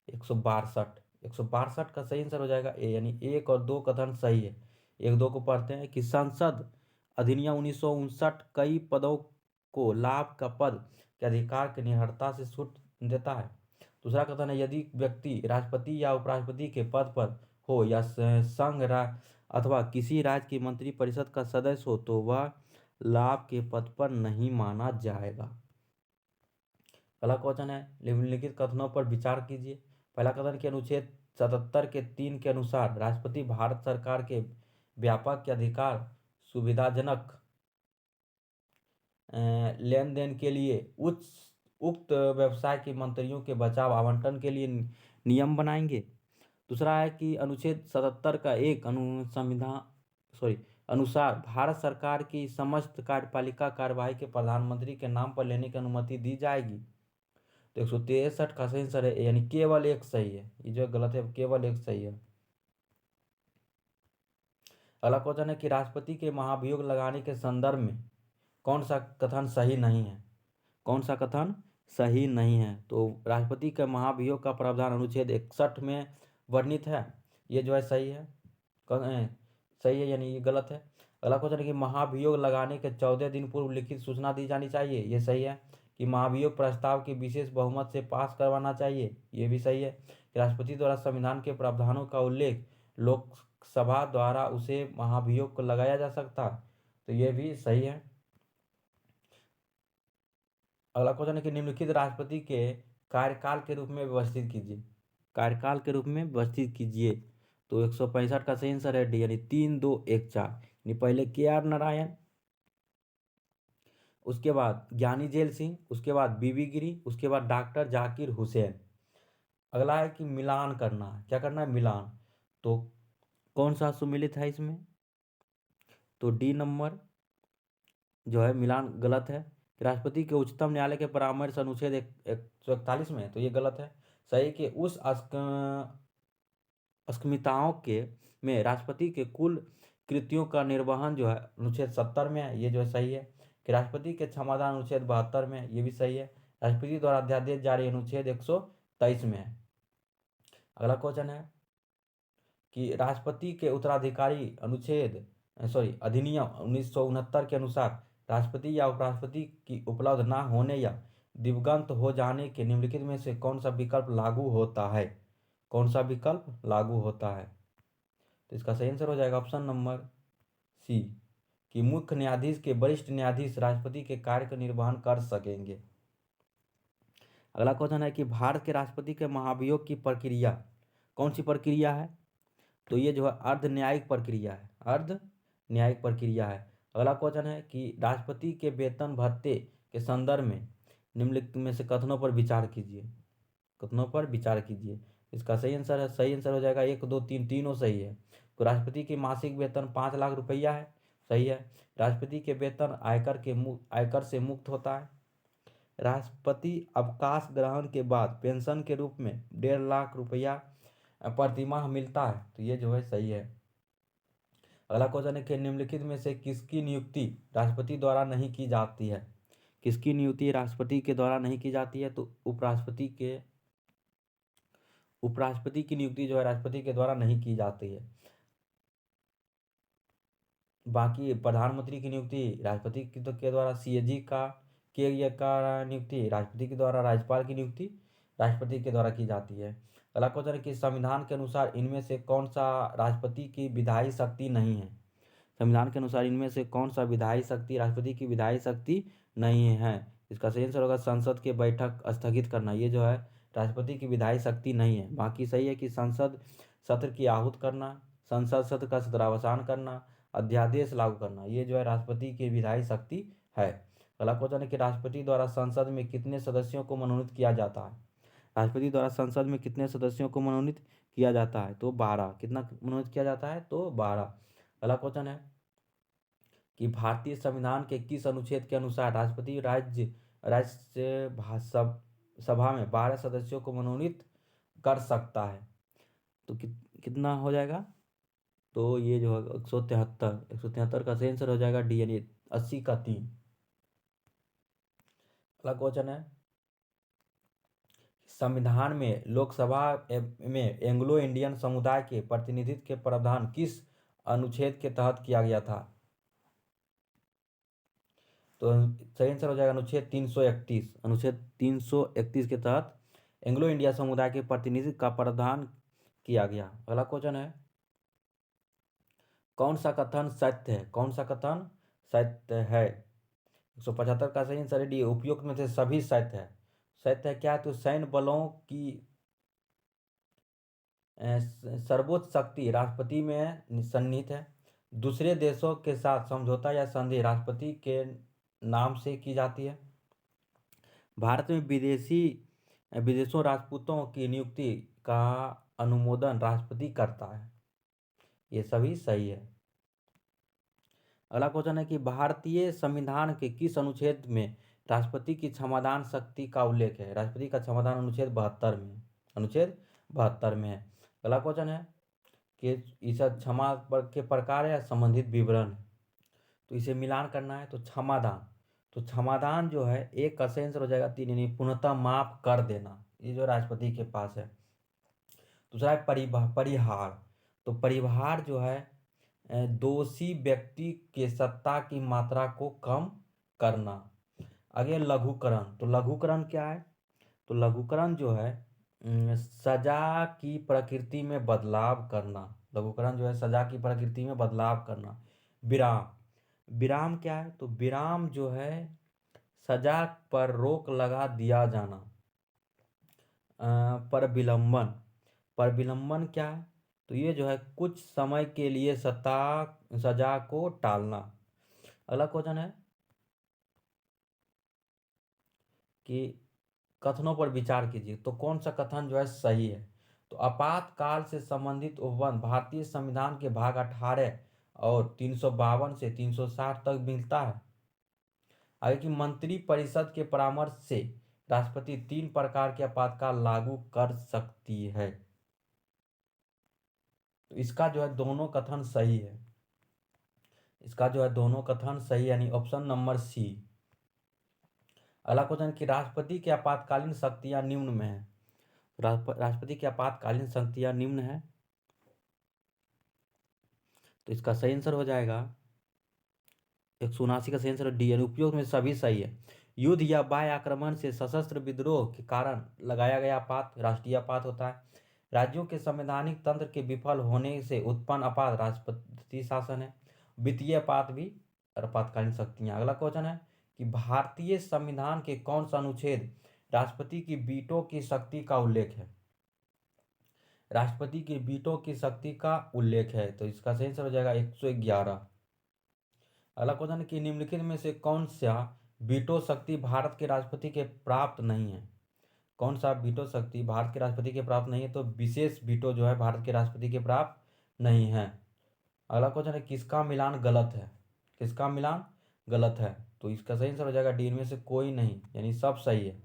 162 का सही आंसर हो जाएगा ए, यानी 1 और 2 कथन सही है। 1 2 को पढ़ते हैं कि संसद अधिनियम 1959 कई पदों को लाभ का पद के अधिकार की निरर्थता से छूट देता है। दूसरा कथन है यदि व्यक्ति राष्ट्रपति या उपराष्ट्रपति के पद पर हो या संघ अथवा किसी राज्य की मंत्रिपरिषद का सदस्य हो तो वह लाभ के पथ पर नहीं माना जाएगा। पहला क्वेश्चन है, निम्नलिखित कथनों पर विचार कीजिए। पहला कथन के अनुच्छेद 77 के 3 के अनुसार राष्ट्रपति भारत सरकार के व्यापक के अधिकार सुविधाजनक लेन देन के लिए उक्त व्यवसाय के मंत्रियों के बचाव आवंटन के लिए नियम बनाएंगे। दूसरा है कि अनुच्छेद 77 का एक अनुसार भारत सरकार की समस्त कार्यपालिका कार्यवाही के प्रधानमंत्री के नाम पर लेने की अनुमति दी जाएगी। तो 163 का सही आंसर है, यानी केवल एक सही है, ये जो गलत है केवल एक सही है। अगला क्वेश्चन है कि राष्ट्रपति के महाभियोग लगाने के संदर्भ में कौन सा कथन सही नहीं है? कौन सा कथन सही नहीं है? तो राष्ट्रपति के महाभियोग का प्रावधान अनुच्छेद 61 में वर्णित है, ये जो है सही है, सही है, यानी ये गलत है। अगला क्वेश्चन है कि महाभियोग लगाने के 14 दिन पूर्व लिखित सूचना दी जानी चाहिए, ये सही है। कि महाभियोग प्रस्ताव की विशेष बहुमत से पास करवाना चाहिए, ये भी सही है। राष्ट्रपति द्वारा संविधान के प्रावधानों का उल्लेख लोकसभा द्वारा उसे महाभियोग को लगाया जा सकता, तो ये भी सही है। अगला क्वेश्चन है कि निम्नलिखित राष्ट्रपति के कार्यकाल के रूप में व्यवस्थित कीजिए। कार्यकाल के रूप में व्यवस्थित कीजिए, तो 165 का सही आंसर है डी, यानी 3, 2, 1, 4। यानी पहले KR नारायण, उसके बाद ज्ञानी जेल सिंह, उसके बाद बीबी गिरी, उसके बाद डॉक्टर जाकिर हुसैन। अगला है कि मिलान करना है, क्या करना है? मिलान। तो कौन सा सुमिलित है इसमें? तो डी नंबर जो है मिलान गलत है। राष्ट्रपति के उच्चतम न्यायालय के परामर्श अनुच्छेद 141 में, तो ये गलत है। सही कि उस अस्मिताओं के में राष्ट्रपति के कुल कृतियों का निर्वहन जो है अनुच्छेद 70 में है, ये जो है सही है। कि राष्ट्रपति के क्षमादान अनुच्छेद 72 में है, ये भी सही है। राष्ट्रपति द्वारा अध्यादेश जारी अनुच्छेद 123 में है। अगला क्वेश्चन है कि राष्ट्रपति के उत्तराधिकारी अधिनियम 1969 के अनुसार राष्ट्रपति या उपराष्ट्रपति की उपलब्ध न होने या दिवंगत हो जाने के निम्नलिखित में से कौन सा विकल्प लागू होता है? कौन सा विकल्प लागू होता है? तो इसका सही आंसर हो जाएगा ऑप्शन नंबर सी, कि मुख्य न्यायाधीश के वरिष्ठ न्यायाधीश राष्ट्रपति के कार्य का निर्वहन कर सकेंगे। अगला क्वेश्चन है कि भारत के राष्ट्रपति के महाभियोग की प्रक्रिया कौन सी प्रक्रिया है? तो ये जो है अर्ध न्यायिक प्रक्रिया है, अर्ध न्यायिक प्रक्रिया है। अगला क्वेश्चन है कि राष्ट्रपति के वेतन भत्ते के संदर्भ में निम्नलिखित में से कथनों पर विचार कीजिए। कथनों पर विचार कीजिए। इसका सही आंसर है, सही आंसर हो जाएगा 1, 2, 3, तीनों सही है। तो राष्ट्रपति की मासिक वेतन 5 लाख रुपया है, सही है। राष्ट्रपति के वेतन आयकर से मुक्त होता है। राष्ट्रपति अवकाश ग्रहण के बाद पेंशन के रूप में 1.5 लाख रुपया प्रतिमाह मिलता है, तो ये जो है सही है। अगला क्वेश्चन है कि निम्नलिखित में से किसकी नियुक्ति राष्ट्रपति द्वारा नहीं की जाती है? किसकी नियुक्ति राष्ट्रपति के द्वारा नहीं की जाती है? तो उपराष्ट्रपति की नियुक्ति जो है राष्ट्रपति के द्वारा नहीं की जाती है। बाकी प्रधानमंत्री की नियुक्ति राष्ट्रपति के द्वारा, CAG का नियुक्ति राष्ट्रपति के द्वारा, राज्यपाल की नियुक्ति राष्ट्रपति के द्वारा की जाती है। अगला क्वेश्चन है कि संविधान के अनुसार इनमें से कौन सा राष्ट्रपति की विधायी शक्ति नहीं है? संविधान के अनुसार इनमें से कौन सा विधायी शक्ति राष्ट्रपति की विधायी शक्ति नहीं है? इसका सही आंसर होगा संसद के बैठक स्थगित करना, ये जो है राष्ट्रपति की विधायी शक्ति नहीं है। बाकी सही है कि संसद सत्र की आहूत करना, संसद सत्र का सत्रावसान करना, अध्यादेश लागू करना, ये जो है राष्ट्रपति की विधायी शक्ति है। अगला क्वेश्चन है कि राष्ट्रपति द्वारा संसद में कितने सदस्यों को मनोनीत किया जाता है? राष्ट्रपति द्वारा संसद में कितने सदस्यों को मनोनीत किया जाता है? तो 12। कितना मनोनीत किया जाता है? तो 12। अगला क्वेश्चन है कि भारतीय संविधान के किस अनुच्छेद के अनुसार राष्ट्रपति राज्यसभा में 12 सदस्यों को मनोनीत कर सकता है? तो कितना हो जाएगा? तो ये जो है 173 का सही आंसर हो जाएगा डी, यानी 80 का 3। अगला क्वेश्चन है संविधान में लोकसभा में एंग्लो इंडियन समुदाय के प्रतिनिधित्व के प्रावधान किस अनुच्छेद के तहत किया गया था? तो सही आंसर हो जाएगा अनुच्छेद 331। अनुच्छेद 331 के तहत एंग्लो इंडिया समुदाय के प्रतिनिधित्व का प्रावधान किया गया। अगला क्वेश्चन है कौन सा कथन सत्य है? कौन सा कथन सत्य है। 175 का सही आंसर है डी, उपयुक्त में से सभी सत्य है। सत्य है क्या? तो सैन्य बलों की सर्वोच्च शक्ति राष्ट्रपति में सन्निहित है। दूसरे देशों के साथ समझौता या संधि राष्ट्रपति के नाम से की जाती है। भारत में विदेशों राजपूतों की नियुक्ति का अनुमोदन राष्ट्रपति करता है। ये सभी सही है। अगला क्वेश्चन है कि भारतीय संविधान के किस अनुच्छेद में राष्ट्रपति की क्षमादान शक्ति का उल्लेख है? राष्ट्रपति का क्षमादान अनुच्छेद 72 में, अनुच्छेद 72 में है। अगला क्वेश्चन है कि इसे क्षमा के प्रकार या संबंधित विवरण है, तो इसे मिलान करना है। तो क्षमादान, तो क्षमादान जो है एक का सही आंसर हो जाएगा 3, यानी पूर्णतः माफ कर देना, ये जो राष्ट्रपति के पास है। दूसरा है परिहार, तो परिहार जो है दोषी व्यक्ति के सत्ता की मात्रा को कम करना। आगे लघुकरण, तो लघुकरण क्या है? तो लघुकरण जो है सजा की प्रकृति में बदलाव करना। लघुकरण जो है सजा की प्रकृति में बदलाव करना। विराम, विराम क्या है? तो विराम जो है सजा पर रोक लगा दिया जाना। पर विलंबन, पर विलंबन क्या है? तो ये जो है कुछ समय के लिए सजा को टालना। अगला क्वेश्चन है कि कथनों पर विचार कीजिए, तो कौन सा कथन जो है सही है? तो आपातकाल से संबंधित उपबंध भारतीय संविधान के भाग 18 और 352 से 360 तक मिलता है। आगे की मंत्री परिषद के परामर्श से राष्ट्रपति 3 प्रकार के आपातकाल लागू कर सकती है। तो इसका जो है दोनों कथन सही है, इसका जो है दोनों कथन सही, यानी ऑप्शन नंबर सी। अगला क्वेश्चन कि राष्ट्रपति की आपातकालीन शक्तियां निम्न में है। राष्ट्रपति की आपातकालीन शक्तियां निम्न है, तो इसका सही आंसर हो जाएगा 179 का सही आंसर डी, यानी उपयोग में सभी सही है। युद्ध या बाह्य आक्रमण से सशस्त्र विद्रोह के कारण लगाया गया आपात राष्ट्रीय आपात होता है। राज्यों के संवैधानिक तंत्र के विफल होने से उत्पन्न आपात राष्ट्रपति शासन है। वित्तीय आपात भी आपातकालीन शक्तियां। अगला क्वेश्चन है कि भारतीय संविधान के कौन सा अनुच्छेद राष्ट्रपति की वीटो की शक्ति का उल्लेख है? राष्ट्रपति की वीटो की शक्ति का उल्लेख है, तो इसका सही आंसर हो जाएगा 111। अगला क्वेश्चन है कि निम्नलिखित में से कौन सा वीटो शक्ति भारत के राष्ट्रपति के प्राप्त नहीं है? कौन सा वीटो शक्ति भारत के राष्ट्रपति के प्राप्त नहीं है? तो विशेष वीटो जो है भारत के राष्ट्रपति के प्राप्त नहीं है। अगला क्वेश्चन है किसका मिलान गलत है? किसका मिलान गलत है? तो इसका सही आंसर हो जाएगा डी, में से कोई नहीं, यानी सब सही है।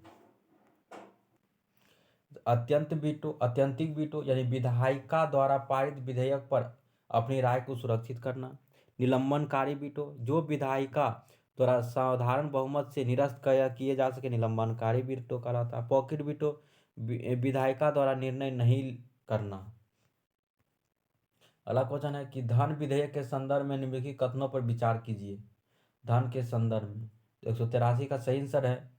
अत्यंतिक वीटो यानी विधायिका द्वारा पारित विधेयक पर अपनी राय को सुरक्षित करना। निलंबनकारी वीटो, जो विधायिका द्वारा साधारण बहुमत से निरस्त किए जा सके, निलंबनकारी वीटो कहलाता है। पॉकेट वीटो, विधायिका द्वारा निर्णय नहीं करना। अगला क्वेश्चन है कि धन विधेयक के संदर्भ में निम्नलिखित कथनों पर विचार कीजिए। धन के संदर्भ में, तो 183 का सही आंसर है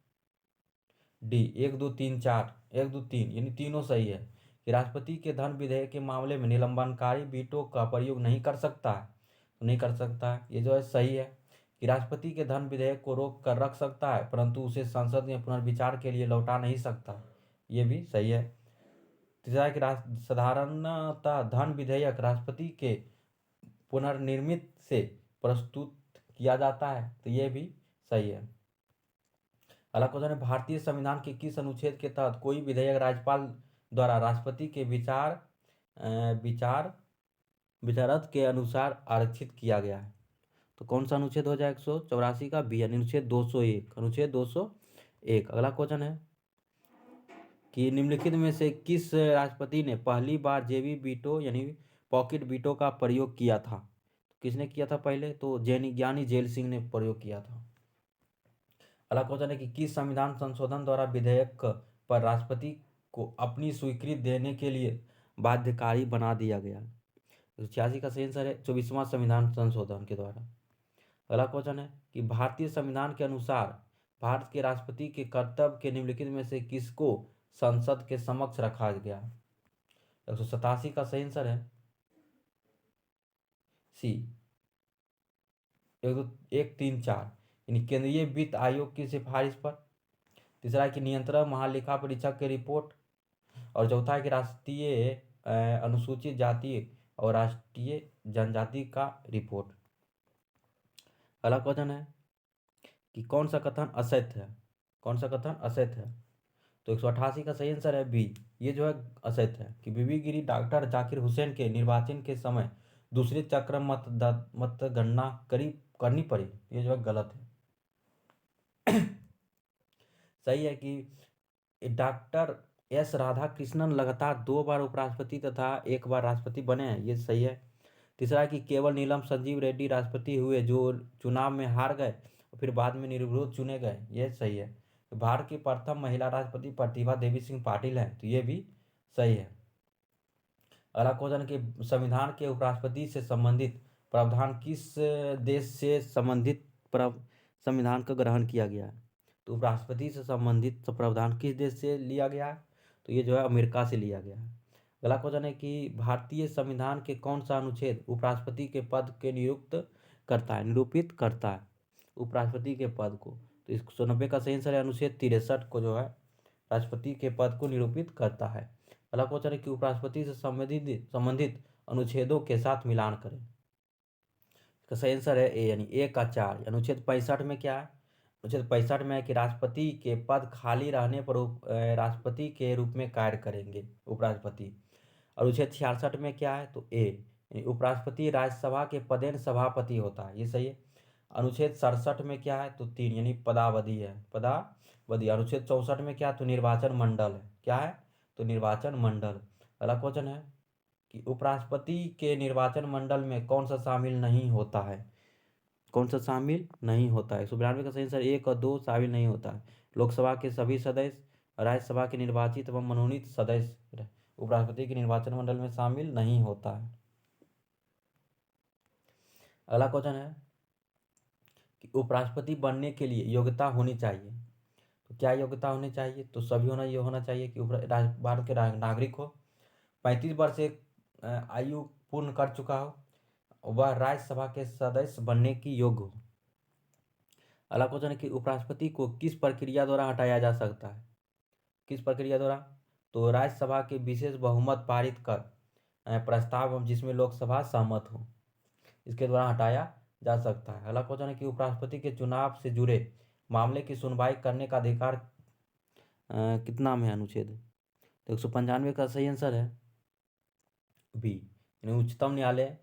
डी, 1 2 3 4, 1 2 3, यानी तीनों सही है कि राष्ट्रपति के धन विधेयक के मामले में निलंबनकारी वीटो का प्रयोग नहीं कर सकता है, तो नहीं कर सकता है। ये जो है सही है कि राष्ट्रपति के धन विधेयक को रोक कर रख सकता है, परंतु उसे संसद में पुनर्विचार के लिए लौटा नहीं सकता, ये भी सही है। तीसरा है कि साधारणतः धन विधेयक राष्ट्रपति के पुनर्निर्मित से प्रस्तुत किया जाता है, तो ये भी सही है। अगला क्वेश्चन है भारतीय संविधान के किस अनुच्छेद के तहत कोई विधेयक राज्यपाल द्वारा राष्ट्रपति के विचारत के अनुसार आरक्षित किया गया है? तो कौन सा अनुच्छेद हो जाए 184 का बी, यानी अनुच्छेद 201, अनुच्छेद 201। अगला क्वेश्चन है कि निम्नलिखित में से किस राष्ट्रपति ने पहली बार जेबी वीटो यानी पॉकेट वीटो का प्रयोग किया था? तो किसने किया था पहले? तो ज्ञानी जेल सिंह ने प्रयोग किया था। अगला क्वेश्चन है कि किस संविधान संशोधन द्वारा विधेयक पर राष्ट्रपति को अपनी स्वीकृति देने के लिए बाध्यकारी बना दिया गया? 86 का सही आंसर है 24वां संविधान संशोधन के द्वारा। अगला क्वेश्चन है कि भारतीय संविधान के अनुसार भारत के राष्ट्रपति के कर्तव्य के निम्नलिखित में से किसको संसद के समक्ष रखा गया? 187 का सही आंसर है सी, 123 यानी केंद्रीय वित्त आयोग की सिफारिश पर। तीसरा है कि नियंत्रक महालेखा परीक्षक की रिपोर्ट। और चौथा है कि राष्ट्रीय अनुसूचित जाति और राष्ट्रीय जनजाति का रिपोर्ट। अगला क्वेश्चन है कि कौन सा कथन असत्य है, कौन सा कथन असत्य है। तो 188 का सही आंसर है बी, ये जो है असत्य है कि बीबी गिरी डॉक्टर जाकिर हुसैन के निर्वाचन के समय दूसरे चक्र मतगणना करनी पड़ी, ये जो है गलत है। सही है कि डॉक्टर एस राधाकृष्णन लगातार 2 बार उपराष्ट्रपति तथा 1 बार राष्ट्रपति बने हैं, ये सही है। तीसरा है कि केवल नीलम संजीव रेड्डी राष्ट्रपति हुए जो चुनाव में हार गए और फिर बाद में निर्विरोध चुने गए, ये सही है। तो भारत की प्रथम महिला राष्ट्रपति प्रतिभा देवी सिंह पाटिल है, तो ये भी सही है। अगला क्वेश्चन कि संविधान के उपराष्ट्रपति से संबंधित प्रावधान किस देश से संबंधित संविधान का ग्रहण किया गया है। तो उपराष्ट्रपति से संबंधित प्रावधान किस देश से लिया गया है, तो ये जो है अमेरिका से लिया गया है। अगला क्वेश्चन है कि भारतीय संविधान के कौन सा अनुच्छेद उपराष्ट्रपति के पद के निरूपित करता है उपराष्ट्रपति के पद को। तो 190 का सही आंसर है अनुच्छेद 63 को जो है राष्ट्रपति के पद को निरूपित करता है। अगला क्वेश्चन है कि उपराष्ट्रपति से संबंधित अनुच्छेदों के साथ मिलान करें। इसका सही आंसर है ए, यानी 1 का 4। अनुच्छेद 65 में क्या है, अनुच्छेद 65 में है कि राष्ट्रपति के पद खाली रहने पर राष्ट्रपति के रूप में कार्य करेंगे उपराष्ट्रपति। अनुच्छेद 66 में क्या है, तो ए, उपराष्ट्रपति राज्यसभा के पदेन सभापति होता है, ये सही है। अनुच्छेद 67 में क्या है, तो 3 यानी पदावधि है, पदावधि। अनुच्छेद 64 में क्या है, तो निर्वाचन मंडल है, क्या है, तो निर्वाचन मंडल। अगला क्वेश्चन है कि उपराष्ट्रपति के निर्वाचन मंडल में कौन सा शामिल नहीं होता है, कौन सा शामिल नहीं होता है। 192 का सही आंसर 1 और 2 शामिल नहीं होता है। लोकसभा के सभी सदस्य, राज्यसभा के निर्वाचित एवं मनोनीत सदस्य उपराष्ट्रपति के निर्वाचन मंडल में शामिल नहीं होता है। अगला क्वेश्चन है कि उपराष्ट्रपति बनने के लिए योग्यता होनी चाहिए, तो क्या योग्यता होनी चाहिए, तो सभी ये होना चाहिए कि भारत के नागरिक हो, 35 वर्ष से आयु पूर्ण कर चुका हो, वह राज्यसभा के सदस्य बनने की योग्य हो। अगला क्वेश्चन है कि उपराष्ट्रपति को किस प्रक्रिया द्वारा हटाया जा सकता है, किस प्रक्रिया द्वारा, तो राज्यसभा के विशेष बहुमत पारित कर प्रस्ताव जिसमें लोकसभा सहमत हो, इसके द्वारा हटाया जा सकता है। अगला क्वेश्चन है कि उपराष्ट्रपति के चुनाव से जुड़े मामले की सुनवाई करने का अधिकार कितना में अनुच्छेद, तो 195 का सही आंसर है बी, यानी उच्चतम न्यायालय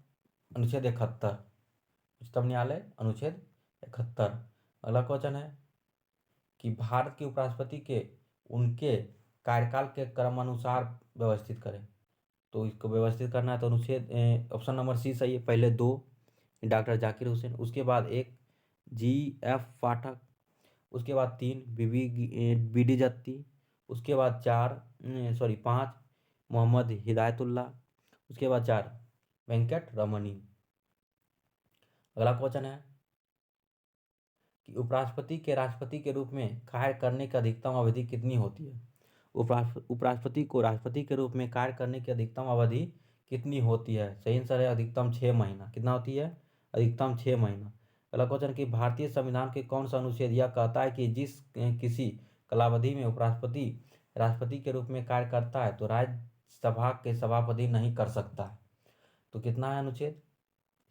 अनुच्छेद 71, उच्चतम न्यायालय अनुच्छेद 71। अगला क्वेश्चन है कि भारत के उपराष्ट्रपति के उनके कार्यकाल के क्रमानुसार व्यवस्थित करें, तो इसको व्यवस्थित करना है तो अनुच्छेद ऑप्शन नंबर सी सही है। पहले 2 डॉक्टर जाकिर हुसैन, उसके बाद 1 GF पाठक, उसके बाद 3 BD जत्ती, उसके बाद 5 मोहम्मद हिदायतुल्लाह, उसके बाद 4 वेंकट रमनी। अगला क्वेश्चन है कि उपराष्ट्रपति के राष्ट्रपति के रूप में कार्य करने की अधिकतम अवधि कितनी होती है। उपराष्ट्रपति को राष्ट्रपति के रूप में कार्य करने की अधिकतम अवधि कितनी होती है, सही आंसर है अधिकतम 6 महीना। कितना होती है, अधिकतम 6 महीना। अगला क्वेश्चन कि भारतीय संविधान के कौन सा अनुच्छेद यह कहता है कि जिस किसी कालावधि में उपराष्ट्रपति राष्ट्रपति के रूप में कार्य करता है तो राज्यसभा के सभापति नहीं कर सकता है, तो कितना है अनुच्छेद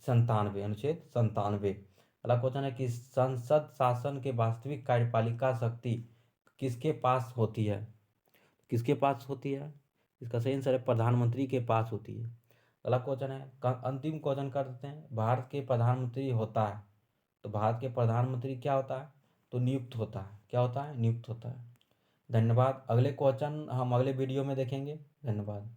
97, अनुच्छेद 97। अगला क्वेश्चन है कि संसद शासन के वास्तविक कार्यपालिका शक्ति किसके पास होती है, किसके पास होती है, इसका सही आंसर है प्रधानमंत्री के पास होती है। अगला क्वेश्चन है अंतिम क्वेश्चन कर देते हैं, भारत के प्रधानमंत्री होता है, तो भारत के प्रधानमंत्री क्या होता है, तो नियुक्त होता है, क्या होता है, नियुक्त होता है। धन्यवाद। अगले क्वेश्चन हम अगले वीडियो में देखेंगे। धन्यवाद।